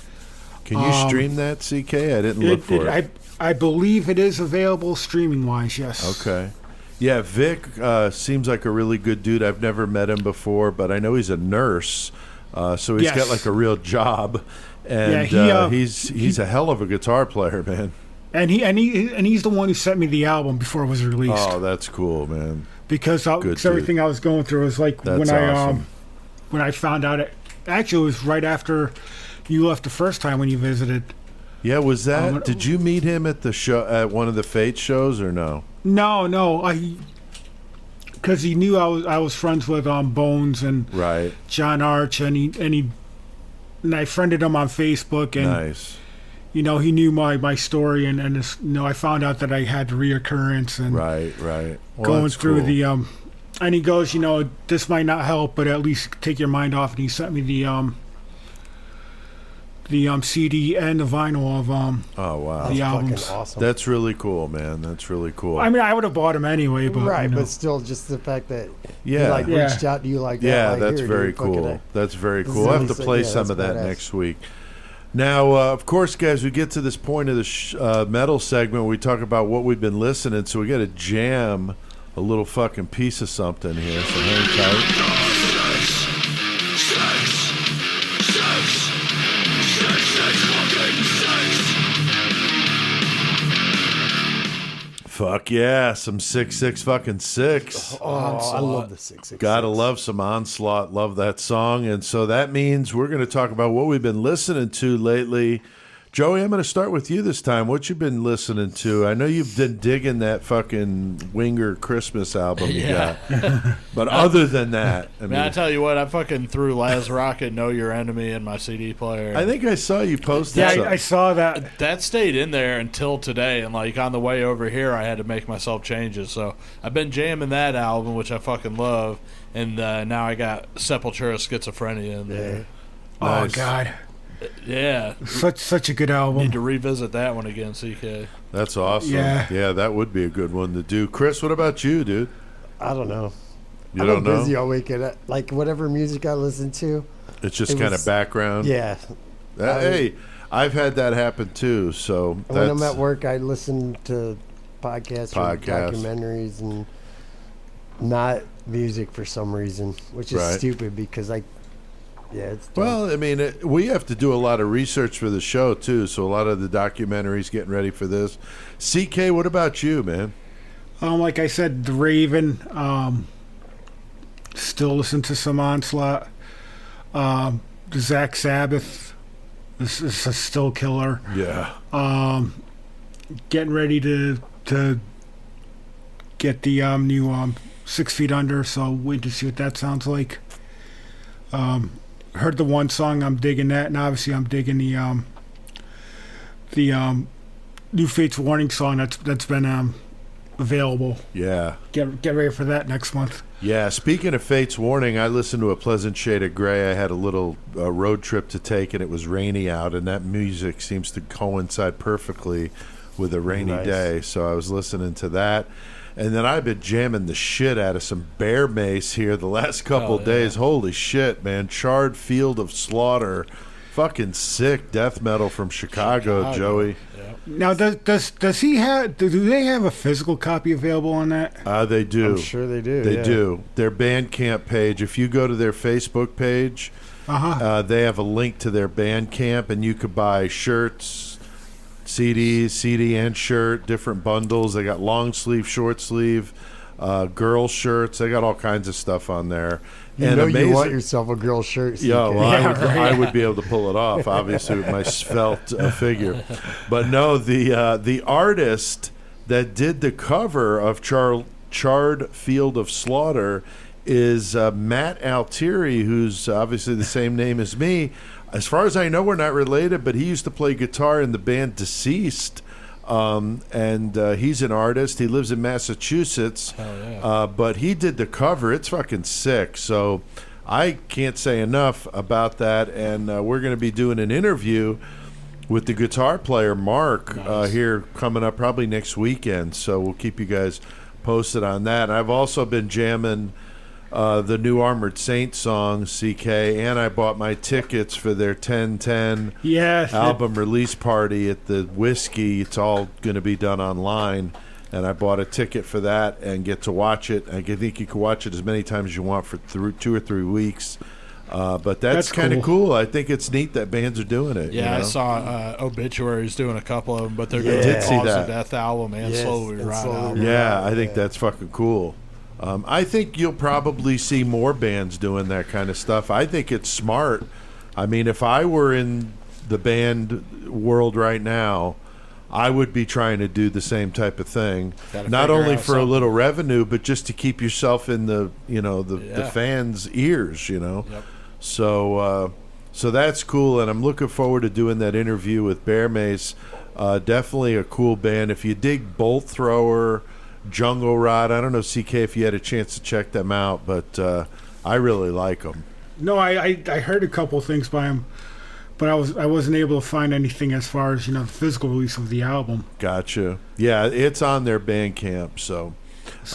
Can you stream that, CK? I didn't look for it. I believe it is available streaming-wise, yes. Okay. Yeah, Vic seems like a really good dude. I've never met him before, but I know he's a nurse, so he's got like a real job, and he's a hell of a guitar player, man. And he's the one who sent me the album before it was released. Oh, that's cool, man. Because everything I was going through was like when I found out it. Actually, it was right after you left the first time when you visited. Yeah, was that? Did you meet him at the show at one of the Fate shows or no? No, because he knew I was friends with Bones and John Arch, and I friended him on Facebook, and nice. He knew my story, and I found out that I had the reoccurrence, and right. Well, going through cool. And he goes, this might not help, but at least take your mind off. And he sent me the CD and the vinyl of oh wow, the albums. Fucking awesome. That's really cool, man. That's really cool. I mean, I would have bought them anyway, but but still, just the fact that he Yeah. reached out to you like that. Yeah, like, that's here, very dude, fucking cool. A. That's very This cool. is I'll have to really- play yeah, some that's of that badass. next week. Now, of course, guys, we get to this point of the metal segment where we talk about what we've been listening, so we got to jam a little fucking piece of something here, so hang tight. Fuck yeah, some 6 fucking 6. Oh, I love the 6. Gotta love some Onslaught. Love that song. And so that means we're going to talk about what we've been listening to lately. Joey, I'm going to start with you this time. What you been listening to? I know you've been digging that fucking Winger Christmas album you got. But other than that, I tell you what, I fucking threw Laz Rocket, Know Your Enemy in my CD player. I think I saw you post yeah, that. I saw that. That stayed in there until today, and like on the way over here, I had to make myself changes. So I've been jamming that album, which I fucking love, and now I got Sepultura Schizophrenia in there. Nice. Oh God. Yeah, such a good album. Need to revisit that one again, CK. That's awesome. Yeah, that would be a good one to do. Chris, what about you, dude? I don't know. You don't know? Busy all weekend. Like whatever music I listen to, it's just kind of background. Yeah. Hey, I've had that happen too. So when I'm at work, I listen to podcasts or documentaries and not music for some reason, which is stupid because it's dumb. Well, I mean, we have to do a lot of research for the show too, so a lot of the documentaries getting ready for this. CK, what about you, man? Like I said, The Raven. Still listen to some Onslaught. The Zach Sabbath. This is a still killer. Yeah. Getting ready to get the new 6 Feet Under, so wait to see what that sounds like. Heard the one song, I'm digging that, and obviously I'm digging the new Fates Warning song that's been available. Yeah. Get ready for that next month. Yeah, speaking of Fates Warning, I listened to A Pleasant Shade of Grey. I had a little road trip to take, and it was rainy out, and that music seems to coincide perfectly with a rainy day, so I was listening to that. And then I've been jamming the shit out of some Bear Mace here the last couple days. Holy shit, man. Charred Field of Slaughter. Fucking sick death metal from Chicago. Joey. Yep. Now, does he have? Do they have a physical copy available on that? They do. I'm sure they do. They do. Their Bandcamp page. If you go to their Facebook page, they have a link to their Bandcamp, and you could buy shirts, CDs, CD and shirt, different bundles. They got long sleeve, short sleeve. girl shirts. They got all kinds of stuff on there. You know you want yourself a girl shirt. Yeah, well, I would be able to pull it off, obviously, with my svelte figure. But no, the artist that did the cover of Charred Field of Slaughter is Matt Altieri, who's obviously the same name as me. As far as I know, we're not related, but he used to play guitar in the band Deceased. And he's an artist. He lives in Massachusetts. Hell yeah. But he did the cover. It's fucking sick. So I can't say enough about that. And we're going to be doing an interview with the guitar player, Mark, here coming up probably next weekend. So we'll keep you guys posted on that. I've also been jamming the new Armored Saint song, CK, and I bought my tickets for their 10/10 album release party at the Whiskey. It's all going to be done online, and I bought a ticket for that and get to watch it. I think you can watch it as many times as you want for 2 or 3 weeks. But that's kind of cool. I think it's neat that bands are doing it. Yeah, you know? I saw Obituaries doing a couple of them, but they're going to do Cause of Death album and Slowly Ride album. Yeah, I think that's fucking cool. I think you'll probably see more bands doing that kind of stuff. I think it's smart. I mean, if I were in the band world right now, I would be trying to do the same type of thing. Not only for a little revenue, but just to keep yourself in the fans' ears, Yep. So that's cool, and I'm looking forward to doing that interview with Bear Mace. Definitely a cool band. If you dig Bolt Thrower, Jungle Rod, I don't know, CK, if you had a chance to check them out, but I really like them. No, I heard a couple of things by him, but I wasn't able to find anything as far as the physical release of the album. Gotcha. Yeah, it's on their Bandcamp, so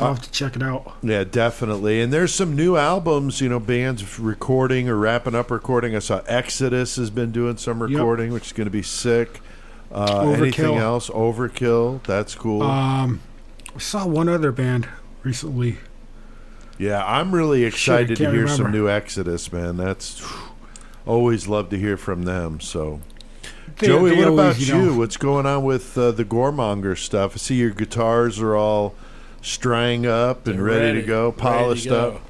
I'll have to check it out. Yeah, definitely. And there's some new albums, bands recording or wrapping up recording. I saw Exodus has been doing some recording, which is going to be sick. Anything else? Overkill. That's cool. I saw one other band recently. Yeah, I'm really excited to hear some new Exodus, man. That's always love to hear from them. So, Joey, what about you? What's going on with the Goremonger stuff? I see your guitars are all strang up and ready to go, polished up.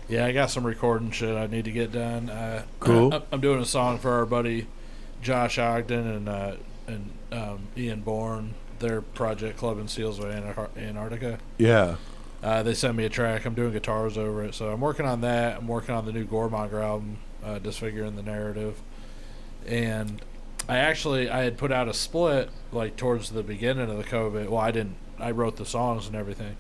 Yeah, I got some recording shit I need to get done. Cool. I'm doing a song for our buddy Josh Ogden and Ian Bourne. Their project, Club and Seals of Antarctica. Yeah. They sent me a track. I'm doing guitars over it. So I'm working on that. I'm working on the new Goremonger album, Disfiguring the Narrative. And I had put out a split like towards the beginning of the COVID. Well, I wrote the songs and everything.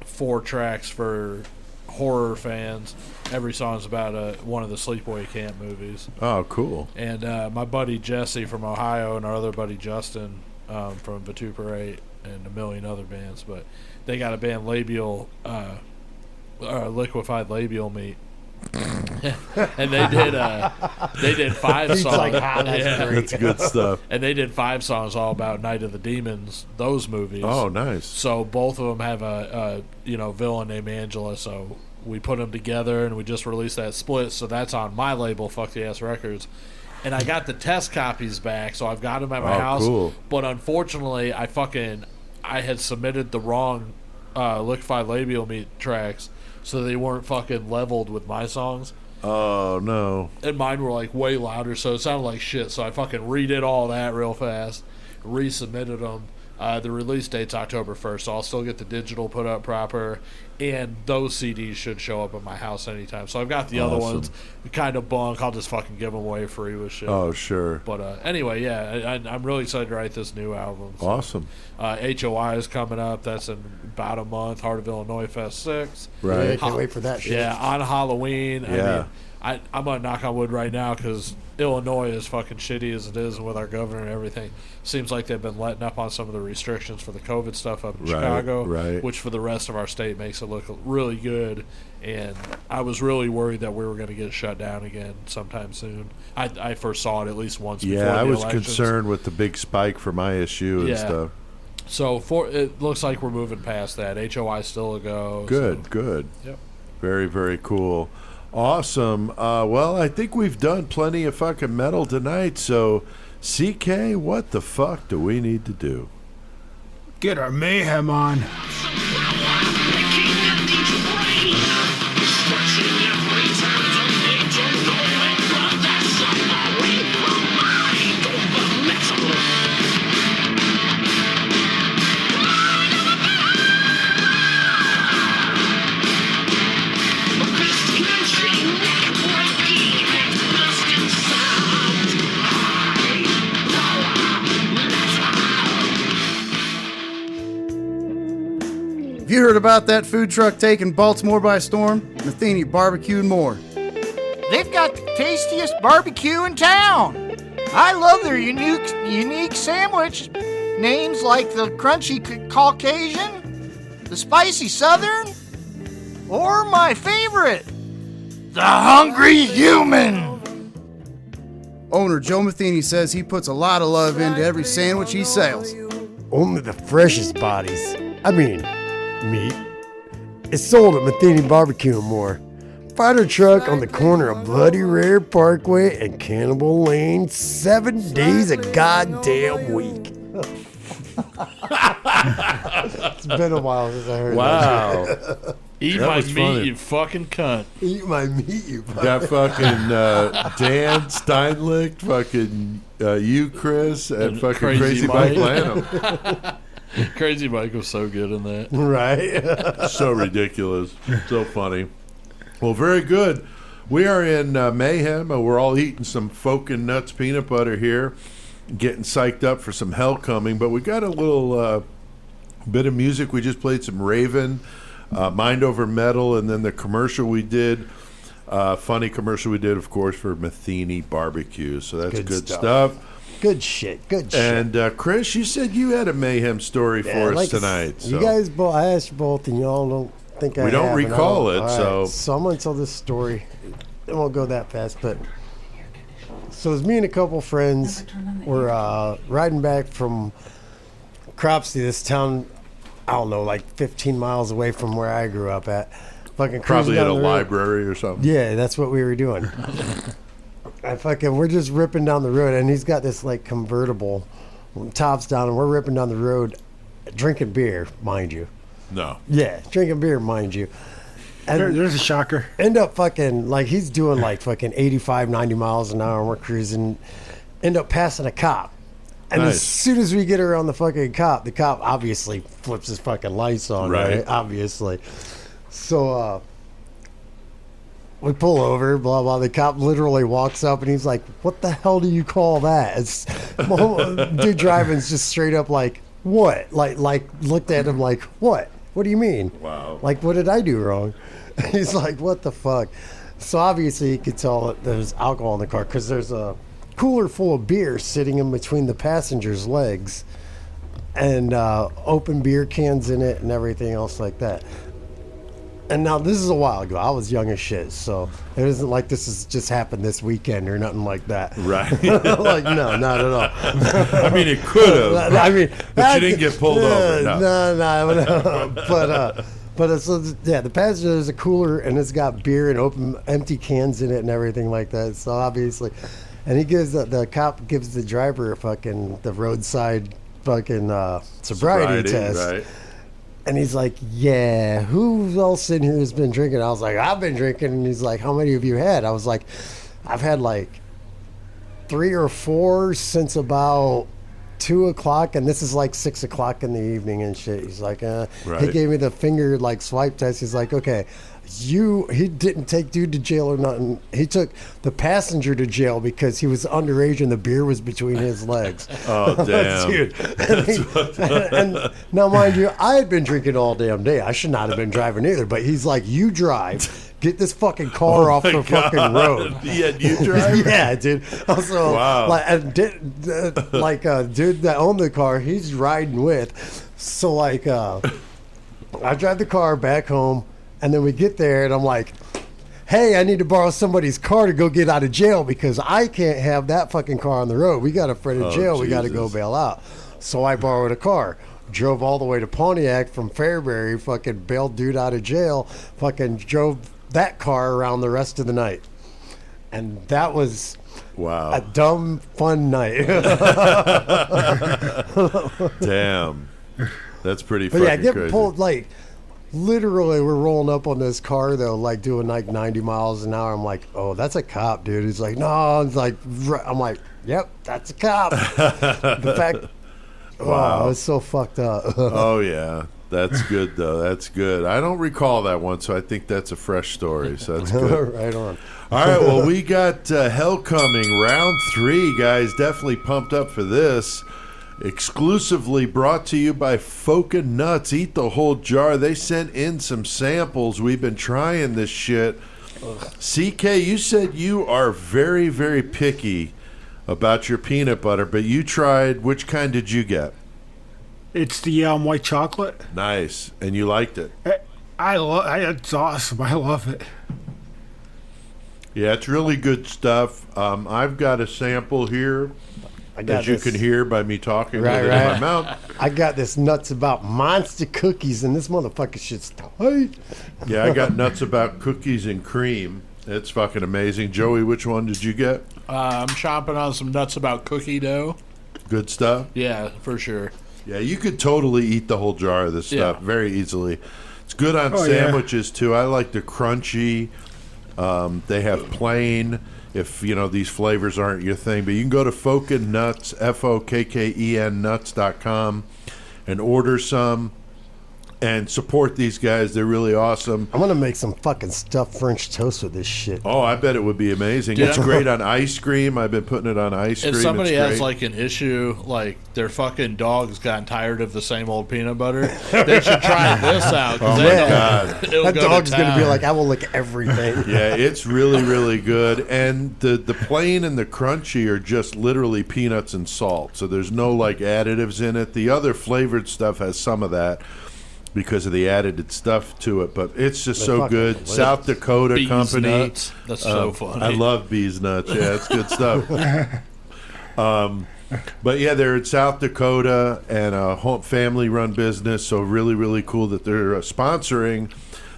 4 tracks for horror fans. Every song's about one of the Sleepaway Camp movies. Oh, cool. And my buddy Jesse from Ohio and our other buddy Justin from Vituperate and a million other bands, but they got a band Liquefied Labial Meat. And they did 5 songs. Like, that's great. That's good stuff. And they did 5 songs all about Night of the Demons, those movies. Oh, nice. So both of them have a villain named Angela, so we put them together and we just released that split, so that's on my label, Fuck the Ass Records. And I got the test copies back, so I've got them at my house. Cool. But unfortunately, I had submitted the wrong Liquefied Labial Meat tracks, so they weren't fucking leveled with my songs. Oh, no. And mine were like way louder, so it sounded like shit. So I fucking redid all that real fast, resubmitted them. The release date's October 1st, so I'll still get the digital put up proper, and those CDs should show up at my house anytime. So I've got the other ones kind of bunk. I'll just fucking give them away free with shit. Oh, sure. But anyway, yeah, I'm really excited to write this new album. So. Awesome. HOI is coming up. That's in about a month. Heart of Illinois Fest 6. Right. Yeah, can't wait for that shit. Yeah, on Halloween. Yeah. I mean, I'm going to knock on wood right now because Illinois, as fucking shitty as it is, and with our governor and everything, seems like they've been letting up on some of the restrictions for the COVID stuff up in Chicago, which for the rest of our state makes it look really good. And I was really worried that we were going to get shut down again sometime soon. I first saw it at least once before the I was elections. concerned with the big spike for my issue and stuff. So it looks like we're moving past that. HOI still a go. Good. Yep. Very, very cool. Awesome. Well, I think we've done plenty of fucking metal tonight, so CK, what the fuck do we need to do? Get our Mayhem on. You heard about that food truck taking Baltimore by storm? Matheny Barbecue and more. They've got the tastiest barbecue in town. I love their unique sandwich names like the Crunchy Caucasian, the Spicy Southern, or my favorite, the Hungry Human. Owner Joe Matheny says he puts a lot of love into every sandwich he sells. Only the freshest bodies. I mean, meat. It's sold at Matheny Barbecue and more. Fire truck on the corner of Bloody Rare Parkway and Cannibal Lane 7 days a goddamn week. It's been a while since I heard that. Eat That my was meat, funny. you fucking cunt. Eat my meat, you Got fucking Dan Steinlicht, fucking you, Chris, and fucking Crazy Mike Lanham. Crazy Mike was so good in that. Right? So ridiculous. So funny. Well, very good. We are in Mayhem. We're all eating some Fokin' Nuts peanut butter here, getting psyched up for some Hellcoming. But we got a little bit of music. We just played some Raven, Mind Over Metal, and then the commercial we did. Funny commercial we did, of course, for Matheny Barbecue. So that's good stuff. Good shit. Good shit. And Chris, you said you had a Mayhem story for us tonight. You guys both, I asked you both, and y'all don't think I We don't have, and I recall it, All so- So I'm going to tell this story. It won't go that fast, but... So it was me and a couple friends. We're riding back from Cropsey, this town, I don't know, like 15 miles away from where I grew up at. Fucking Probably cruising at down a the road. library or something. Yeah, that's what we were doing. We're just ripping down the road, and he's got this like convertible, tops down, and we're ripping down the road, drinking beer, mind you. No. Yeah, drinking beer, mind you. And There's a shocker. end up fucking like he's doing like fucking 85, 90 miles an hour, and we're cruising. End up passing a cop. And Nice. as soon as we get around the fucking cop, the cop obviously flips his fucking lights on, right? Obviously. So we pull over, blah, blah. The cop literally walks up and he's like, what the hell do you call that? It's, dude driving's just straight up like, what? Like looked at him like, what? What do you mean? Wow. Like, what did I do wrong? He's like, what the fuck? So obviously you could tell that there's alcohol in the car because there's a cooler full of beer sitting in between the passenger's legs and open beer cans in it and everything else like that. And now this is a while ago. I was young as shit, so it isn't like this has just happened this weekend or nothing like that. Right. Like, no, not at all. I mean, it could have. I mean, But you didn't get pulled over. No. No. But it's, yeah, the passenger, there's a cooler and it's got beer and open empty cans in it and everything like that. So obviously, and he gives the cop gives the driver the roadside fucking sobriety test. Right. And he's like, yeah, who else in here has been drinking? I was like, I've been drinking. And he's like, how many have you had? I was like, I've had like 3 or 4 since about 2 o'clock. And this is like 6 o'clock in the evening and shit. He's like, He gave me the finger like swipe test. He's like, okay, he didn't take dude to jail or nothing. He took the passenger to jail because he was underage and the beer was between his legs. Oh, damn. Dude. And now, mind you, I had been drinking all damn day. I should not have been driving either. But he's like, you drive. Get this fucking car off the fucking road. Yeah, you drive? Yeah, dude. Also, Wow. Dude that owned the car, he's riding with. So, I drive the car back home. And then we get there, and I'm like, hey, I need to borrow somebody's car to go get out of jail because I can't have that fucking car on the road. We got a friend in jail. We got to go bail out. So I borrowed a car. Drove all the way to Pontiac from Fairbury, fucking bailed dude out of jail, fucking drove that car around the rest of the night. And that was a dumb, fun night. Damn. That's pretty but fucking yeah, get crazy. pulled, Literally, we're rolling up on this car, though, like doing like 90 miles an hour. I'm like, oh, that's a cop, dude. He's like, no. It's like, I'm like, yep, that's a cop. The fact, wow, it's so fucked up. Oh, yeah. That's good, though. That's good. I don't recall that one, so I think that's a fresh story. So that's good. Right on. All right, well, we got Hellcoming round 3, guys. Definitely pumped up for this. Exclusively brought to you by Foca Nuts. Eat the whole jar. They sent in some samples. We've been trying this shit. CK, you said you are very, very picky about your peanut butter, but you tried. Which kind did you get? It's the white chocolate. Nice. And you liked it? It's awesome. I love it. Yeah, it's really good stuff. I've got a sample here. As you can hear by me talking with it in my mouth. I got this Nuts About Monster Cookies, and this motherfucker shit's tight. Yeah, I got Nuts About Cookies and Cream. It's fucking amazing. Joey, which one did you get? I'm chomping on some Nuts About cookie dough. Good stuff? Yeah, for sure. Yeah, you could totally eat the whole jar of this stuff very easily. It's good on sandwiches, too. I like the crunchy. They have plain, if, these flavors aren't your thing. But you can go to Foca Nuts, Fokken nuts.com, and order some and support these guys. They're really awesome. I'm going to make some fucking stuffed French toast with this shit. Oh, I bet it would be amazing. Yeah. It's great on ice cream. I've been putting it on ice cream. If somebody has like an issue, like their fucking dog's gotten tired of the same old peanut butter, they should try this out. Oh my God. That dog's going to be like, I will lick everything. Yeah, it's really, really good. And the plain and the crunchy are just literally peanuts and salt. So there's no like additives in it. The other flavored stuff has some of that because of the added stuff to it, but it's just so good. Delicious. South Dakota Bees company. Nuts. That's so funny. I love Bees Nuts. Yeah, it's good stuff. But yeah, they're in South Dakota and a family-run business, so really, really cool that they're sponsoring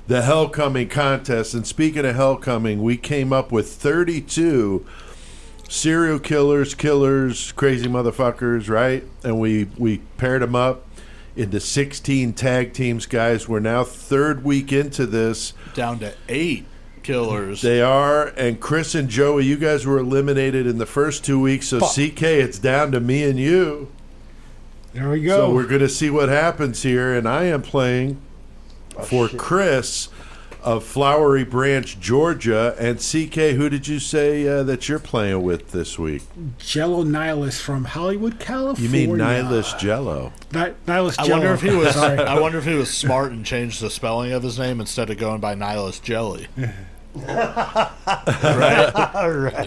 the Hellcoming contest. And speaking of Hellcoming, we came up with 32 serial killers, crazy motherfuckers, right? And we paired them up into 16 tag teams, guys. We're now 3rd week into this. Down to 8 killers. They are. And Chris and Joey, you guys were eliminated in the first 2 weeks. So CK, it's down to me and you. There we go. So we're going to see what happens here. And I am playing for Chris of Flowery Branch, Georgia. And CK, who did you say that you're playing with this week? Jello Nihilus from Hollywood, California. You mean Nihilus Jello? Nihilus Jello. I wonder if he was smart and changed the spelling of his name instead of going by Nihilus Jelly. Right?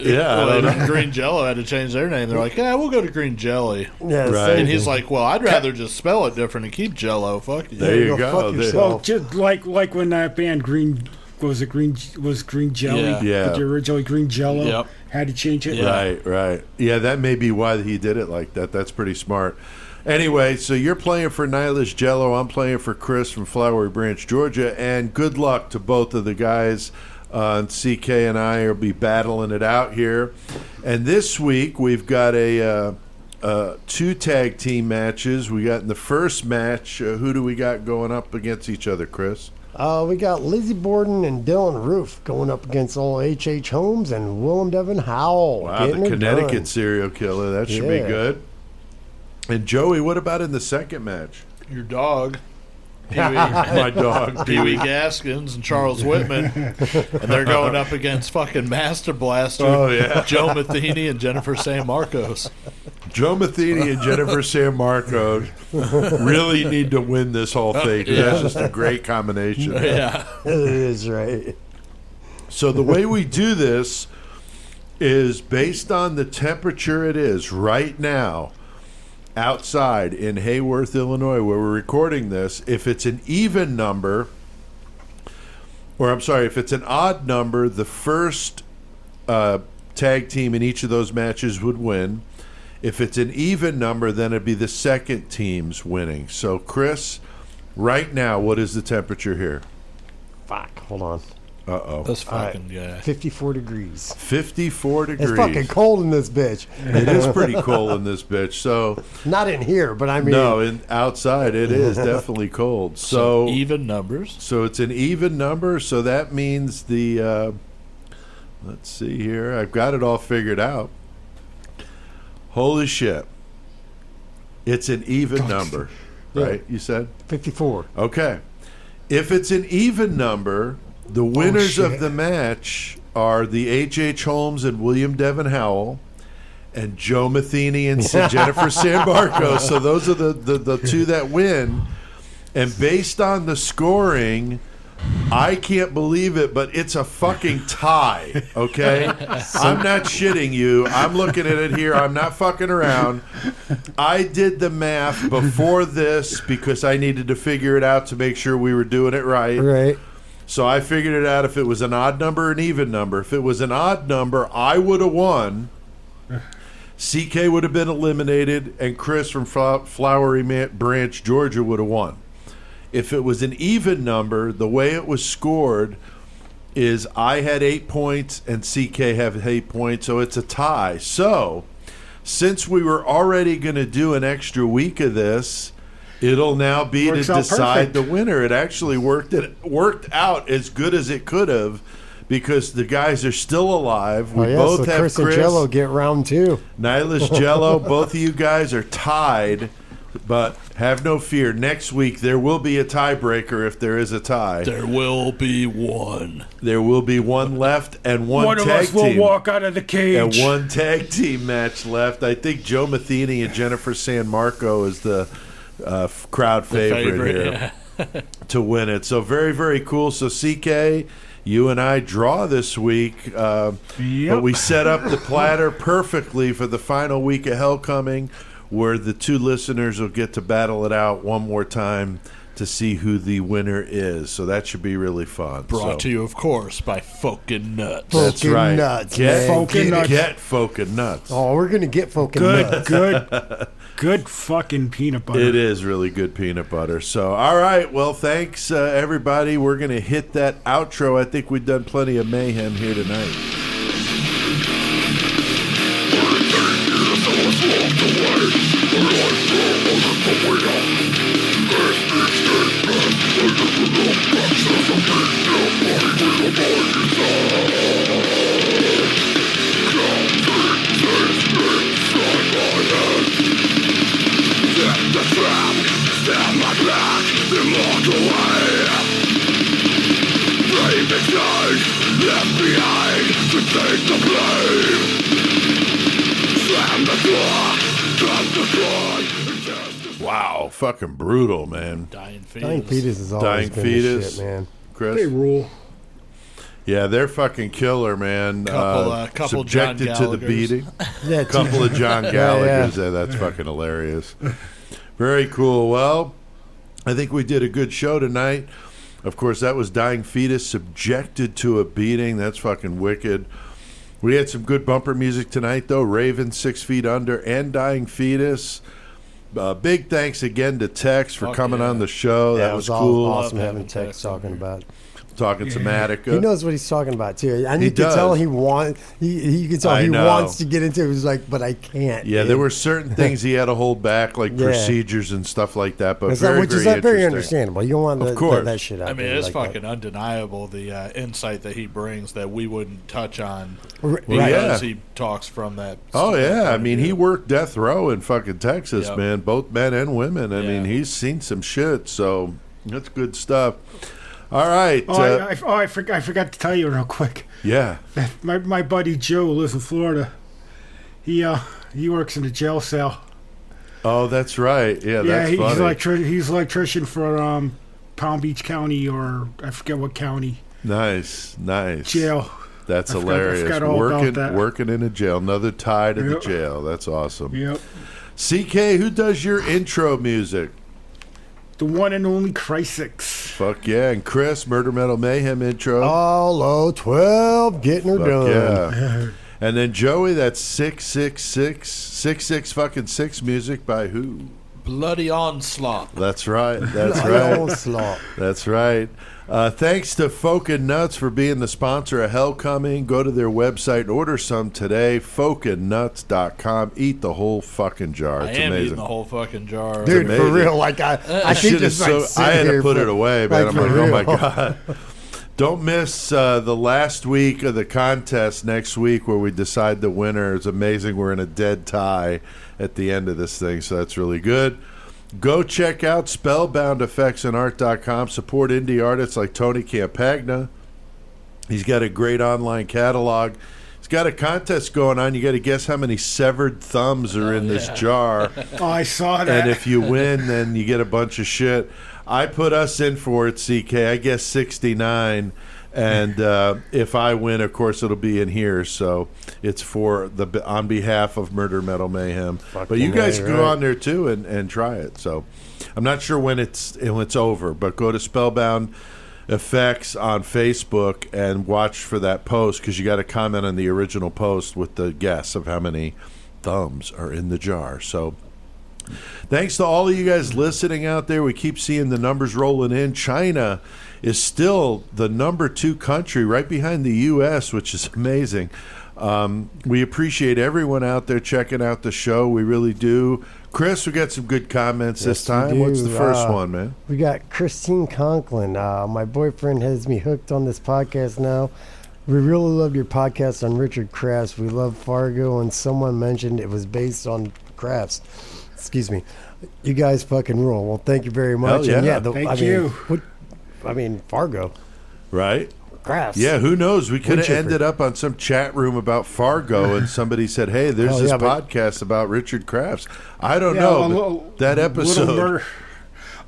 Yeah. Green Jello had to change their name. They're like, yeah, we'll go to Green Jelly. Yeah, right. And he's like, well, I'd rather just spell it different and keep Jello. Fuck you. There you go. Well, just like when that band Green was Green Jelly. Yeah. But the originally Green Jello had to change it. Yeah. Right. Yeah, that may be why he did it like that. That's pretty smart. Anyway, so you're playing for Nihilus Jello. I'm playing for Chris from Flowery Branch, Georgia. And good luck to both of the guys. CK and I will be battling it out here. And this week we've got a 2 tag team matches. We got in the first match, who do we got going up against each other, Chris? We got Lizzie Borden and Dylan Roof going up against old H.H. Holmes and Willem Devin Howell. Wow, the Connecticut serial killer. That should be good. And Joey, what about in the second match? Your dog. My dog. Pee Wee Gaskins and Charles Whitman. And they're going up against fucking Master Blaster. Oh, yeah. Joe Matheny and Jennifer San Marcos. Joe Matheny and Jennifer San Marcos really need to win this whole thing. That's just a great combination. Yeah. It is, right. So the way we do this is based on the temperature it is right now outside in Hayworth, Illinois, where we're recording this. If it's an even number, if it's an odd number, the first tag team in each of those matches would win. If it's an even number, then it'd be the second team's winning. So, Chris, right now, what is the temperature here? Fuck, hold on. Uh-oh. This fucking guy. 54 degrees. 54 degrees. It's fucking cold in this bitch. It is pretty cold in this bitch. So not in here, but I mean, no, outside it is definitely cold. So even numbers. So it's an even number. So that means the. Let's see here. I've got it all figured out. Holy shit! It's an even number, right? You said 54. Okay. If it's an even number, the winners of the match are the H.H. Holmes and William Devon Howell, and Joe Matheny and Jennifer San Marco. So those are the two that win. And based on the scoring, I can't believe it, but it's a fucking tie, okay? I'm not shitting you. I'm looking at it here. I'm not fucking around. I did the math before this because I needed to figure it out to make sure we were doing it right. Right. So I figured it out if it was an odd number or an even number. If it was an odd number, I would have won. CK would have been eliminated, and Chris from Flowery Branch, Georgia would have won. If it was an even number, the way it was scored is I had 8 points and CK have 8 points, so it's a tie. So, since we were already going to do an extra week of this, it'll now be to decide the winner. It actually worked out as good as it could have because the guys are still alive. We both have Chris and Jello get round 2. Nyla's Jello, both of you guys are tied. But have no fear. Next week, there will be a tiebreaker if there is a tie. There will be one. There will be one left and one tag team. One of us will walk out of the cage. And one tag team match left. I think Joe Matheny and Jennifer San Marco is the crowd favorite here to win it. So very, very cool. So CK, you and I draw this week. But we set up the platter perfectly for the final week of Hellcoming, where the two listeners will get to battle it out one more time to see who the winner is. So that should be really fun. Brought to you, of course, by Fokin' Nuts. That's right. Nuts, get Nuts. Fokin' Nuts. Oh, we're going to get Fokin' Nuts. Good fucking peanut butter. It is really good peanut butter. So, all right. Well, thanks, everybody. We're going to hit that outro. I think we've done plenty of mayhem here tonight. Wow, fucking brutal, man. Dying Dying Fetus is always Dying been Fetus, shit, man. Chris? They rule. Yeah, they're fucking killer, man. Couple subjected to the beating. Yeah, Couple of John Gallagher's. That's fucking hilarious. Very cool. Well, I think we did a good show tonight. Of course, that was Dying Fetus, subjected to a beating. That's fucking wicked. We had some good bumper music tonight, though. Raven, 6 Feet Under, and Dying Fetus. Big thanks again to Tex for coming on the show. Yeah, that was all cool. Awesome having Tex talking about. Talking some Attica. He knows what he's talking about too. I need to tell he wants. He can tell he wants to get into it. He's like, but I can't. Yeah, there were certain things he had to hold back, like procedures and stuff like that. But which is very understandable. You don't want that shit out. I mean, it's fucking undeniable the insight that he brings that we wouldn't touch on because he talks from that. Oh yeah, I mean, he worked death row in fucking Texas, man. Both men and women. I mean, he's seen some shit, so that's good stuff. All right. I forgot to tell you real quick. Yeah. My buddy Joe lives in Florida. He works in the jail cell. Oh, that's right. Yeah, that's funny. He's electrician for Palm Beach County, or I forget what county. Nice. Jail. That's hilarious. I forgot all about that. Working in a jail. Another tie to the jail. That's awesome. Yep. CK, who does your intro music? The one and only Chrysix. Fuck yeah. And Chris, Murder Metal Mayhem intro. All 12 getting her done. Yeah. And then Joey, that's 666 fucking 6 music by who? bloody onslaught. That's right. That's Bloody right. onslaught. That's right. Thanks to Fokin Nuts for being the sponsor of Hellcoming. Go to their website and order some today. FokinNuts.com. Eat the whole fucking jar. It's I am amazing. eating the whole fucking jar. Dude, amazing. for real, like I think Shit just is like so. I had to put it away, man. I'm for like, oh my real. god. Don't miss the last week of the contest next week where we decide the winner. It's amazing. We're in a dead tie at the end of this thing, so that's really good. Go check out spellboundeffectsandart.com. Support indie artists like Tony Campagna. He's got a great online catalog. He's got a contest going on. You got to guess how many severed thumbs are in this jar. Oh, I saw that. And if you win, then you get a bunch of shit. I put us in for it, CK. I guess 69. And if I win, of course, it'll be in here. So it's on behalf of Murder Metal Mayhem. But you guys can go on there too and try it. So I'm not sure when it's over, but go to Spellbound Effects on Facebook and watch for that post, because you got to comment on the original post with the guess of how many thumbs are in the jar. So thanks to all of you guys listening out there. We keep seeing the numbers rolling in. China is still the number 2 country, right behind the U.S., which is amazing. We appreciate everyone out there checking out the show. We really do. Chris, we got some good comments this time. What's the first one, man? We got Christine Conklin. My boyfriend has me hooked on this podcast now. We really love your podcast on Richard Crafts. We love Fargo, and someone mentioned it was based on Crafts. Excuse me. You guys fucking rule. Well, thank you very much. Hell yeah. And Thank you. Fargo. Right? Crafts. Yeah, who knows? We could have Woodchipper. ended up on some chat room about Fargo, and somebody said, hey, there's this podcast about Richard Crafts. I don't know. That episode.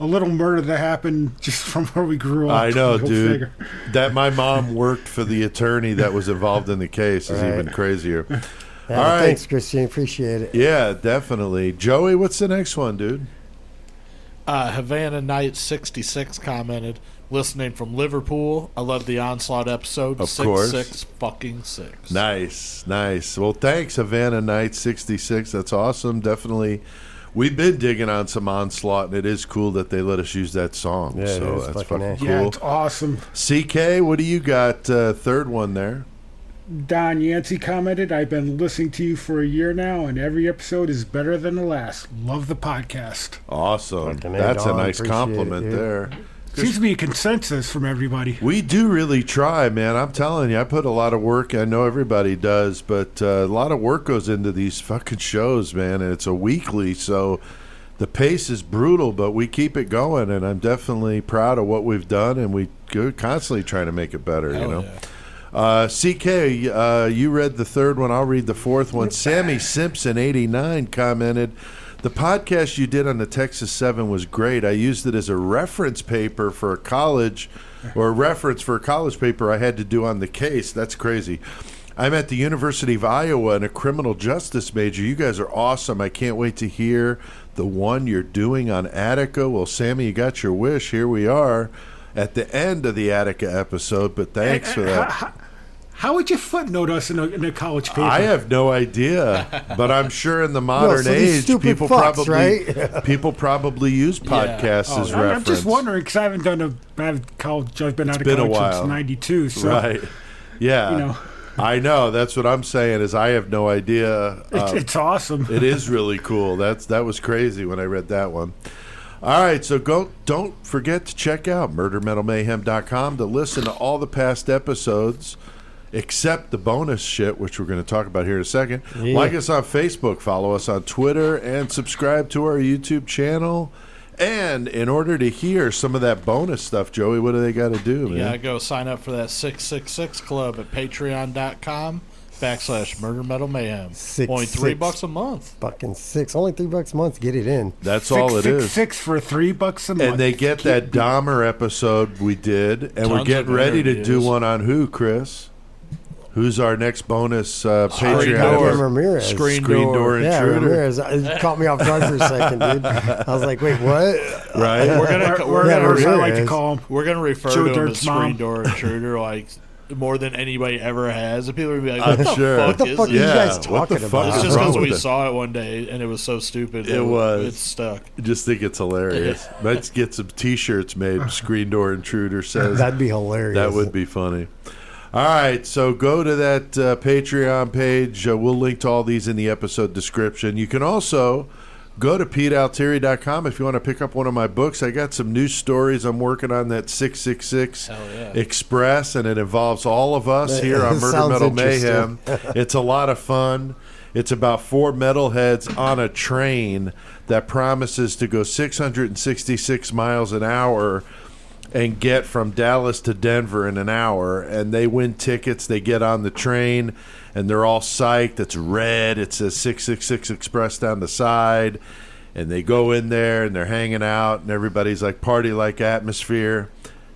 A little murder that happened just from where we grew up. I know, Go dude. figure. That my mom worked for the attorney that was involved in the case is even crazier. Yeah, all right. Thanks, Christine. Appreciate it. Yeah, definitely. Joey, what's the next one, dude? Havana Night 66 commented, listening from Liverpool. I love the Onslaught episode. Of 6 course. 6 fucking 6. Nice. Well, thanks, Havana Night 66. That's awesome. Definitely. We've been digging on some Onslaught, and it is cool that they let us use that song. Yeah, so that's fucking cool. Yeah, it's awesome. CK, what do you got? Third one there. Don Yancey commented, I've been listening to you for a year now, and every episode is better than the last. Love the podcast. Awesome. Fucking That's a Don, nice appreciate compliment it, dude. there. Seems to be a consensus from everybody. We do really try, man. I'm telling you, I put a lot of work. I know everybody does, but a lot of work goes into these fucking shows, man. And it's a weekly, so the pace is brutal, but we keep it going. And I'm definitely proud of what we've done, and we go constantly trying to make it better. Hell you know. yeah. CK, you read the third one. I'll read the fourth one. Sammy Simpson 89 commented, the podcast you did on the Texas 7 was great. I used it as a reference paper for a college, or a reference for a college paper I had to do on the case. That's crazy. I'm at the University of Iowa and a criminal justice major. You guys are awesome. I can't wait to hear the one you're doing on Attica. Well, Sammy, you got your wish. Here we are at the end of the Attica episode, but thanks for that. How would you footnote us in a college paper? I have no idea, but I'm sure in the modern so these age, stupid people fucks, probably people probably use podcasts as reference. I'm just wondering, because I haven't done college. I've been out of been a college while. since '92. So, Right? Yeah, You know. I know. That's what I'm saying. Is I have no idea. It's awesome. It is really cool. That was crazy when I read that one. All right, so don't forget to check out murdermetalmayhem.com to listen to all the past episodes, except the bonus shit, which we're going to talk about here in a second. Yeah. Like us on Facebook, follow us on Twitter, and subscribe to our YouTube channel. And in order to hear some of that bonus stuff, Joey, what do they got to do, man? You gotta go sign up for that 666 club at patreon.com/Murder Metal Mayhem. Only $3 a month. Fucking $6. Only $3 a month to get it in. That's all it is. $6 for $3 a month. And they get that Dahmer episode we did, and we're Tons getting of ready to do interviews. one on who, Chris? Who's our next bonus Screen Patreon? door. episode? Ramirez. Screen Screen door Yeah, intruder. Ramirez. It caught me off guard for a second, dude. I was like, wait, what? Right? We're gonna Or as I like to Ramirez. call him. we're gonna refer Joe to him as Dirt's screen mom. door intruder, like more than anybody ever has. And people are going to be like, what the fuck are you guys talking about? It's just because we saw it one day and it was so stupid. It's stuck. I just think it's hilarious. Let's get some T-shirts made. Screen Door Intruder says. That'd be hilarious. That would be funny. All right, so go to that Patreon page. We'll link to all these in the episode description. You can also go to PeteAltieri.com if you want to pick up one of my books. I got some news stories. I'm working on that 666 Express, and it involves all of us here on Murder Metal Mayhem. It's a lot of fun. It's about 4 metalheads on a train that promises to go 666 miles an hour and get from Dallas to Denver in an hour, and they win tickets. They get on the train, and they're all psyched. It's red. It says 666 Express down the side, and they go in there, and they're hanging out, and everybody's like party-like atmosphere,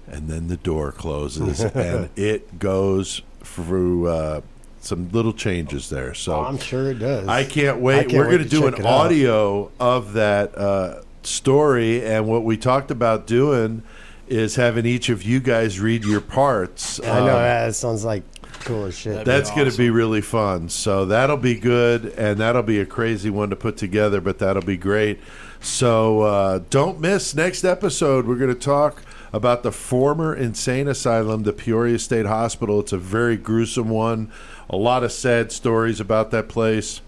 and then the door closes, and it goes through some little changes there. So I'm sure it does. I can't wait. We're going to do an audio of that story, and what we talked about doing is having each of you guys read your parts. I know, that sounds like cool as shit. That's going to be really fun. So that'll be good, and that'll be a crazy one to put together, but that'll be great. So don't miss next episode. We're going to talk about the former insane asylum, the Peoria State Hospital. It's a very gruesome one. A lot of sad stories about that place,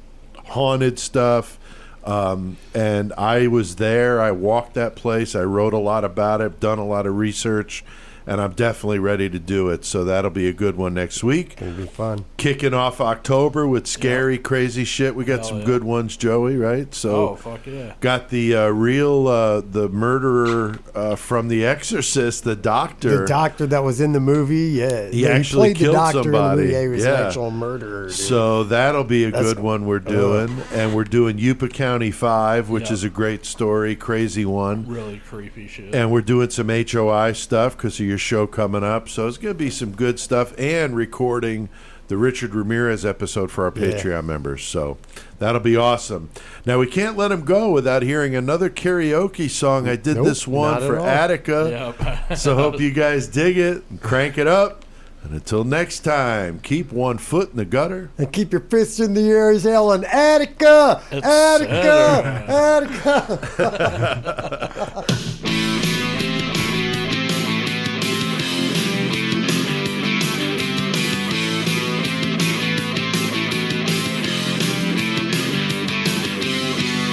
haunted stuff. And I was there. I walked that place. I wrote a lot about it, done a lot of research, and I'm definitely ready to do it. So that'll be a good one next week. It'll be fun. Kicking off October with scary, crazy shit. We got some good ones, Joey, right? So fuck yeah. Got the the murderer from The Exorcist, the doctor. The doctor that was in the movie, He actually played killed the doctor somebody. In the movie. He was an actual murderer. Dude. So that'll be a good one we're doing. And we're doing Yuba County 5, which is a great story, crazy one. Really creepy shit. And we're doing some HOI stuff because of your show coming up. So it's going to be some good stuff, and recording the Richard Ramirez episode for our Patreon members. So that'll be awesome. Now, we can't let him go without hearing another karaoke song. I did this one for Attica. So hope you guys dig it and crank it up. And until next time, keep one foot in the gutter. And keep your fists in the air yelling, Attica! Attica! Attica!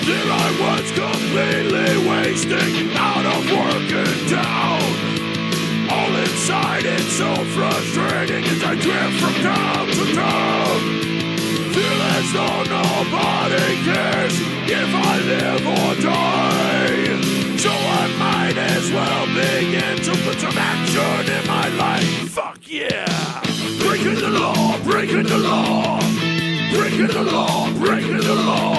There I was completely wasting, out of work and down. All inside it's so frustrating as I drift from town to town. Feel as though nobody cares if I live or die. So I might as well begin to put some action in my life. Fuck yeah! Breaking the law, breaking the law. Breaking the law, breaking the law.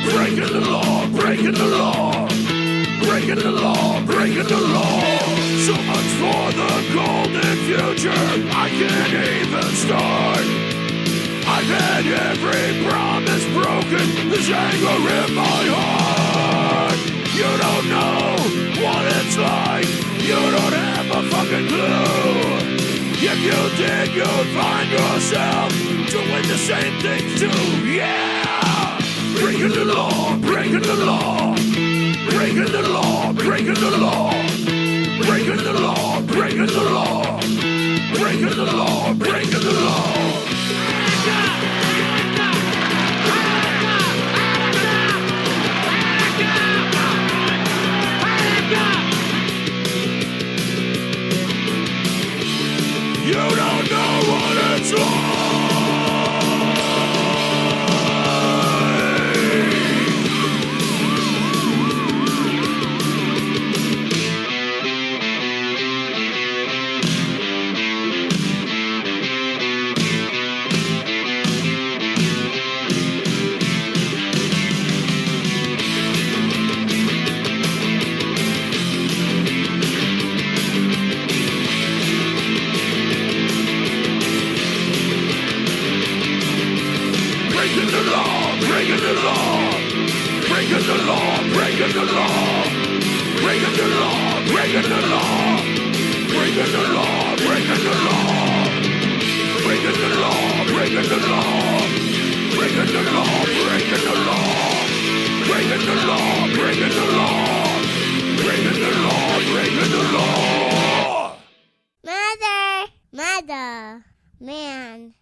Breaking the law, breaking the law. Breaking the law, breaking the law. So much for the golden future, I can't even start. I've had every promise broken, there's anger in my heart. You don't know what it's like, you don't have a fucking clue. If you did, you'd find yourself doing the same things too, yeah! Breaking the law, breaking the law. Breaking the law, breaking the law. Breaking the law, breaking the law. Breaking the law, breaking the law. You don't know what it's like. Breaking the law, breaking the law. Breaking the law, breaking the law. Breaking the law, breaking the law. Breaking the law, breaking the law. breaking the law, breaking the law, breaking the law, breaking the law, breaking the law, breaking the law, breaking the law. Mother, man.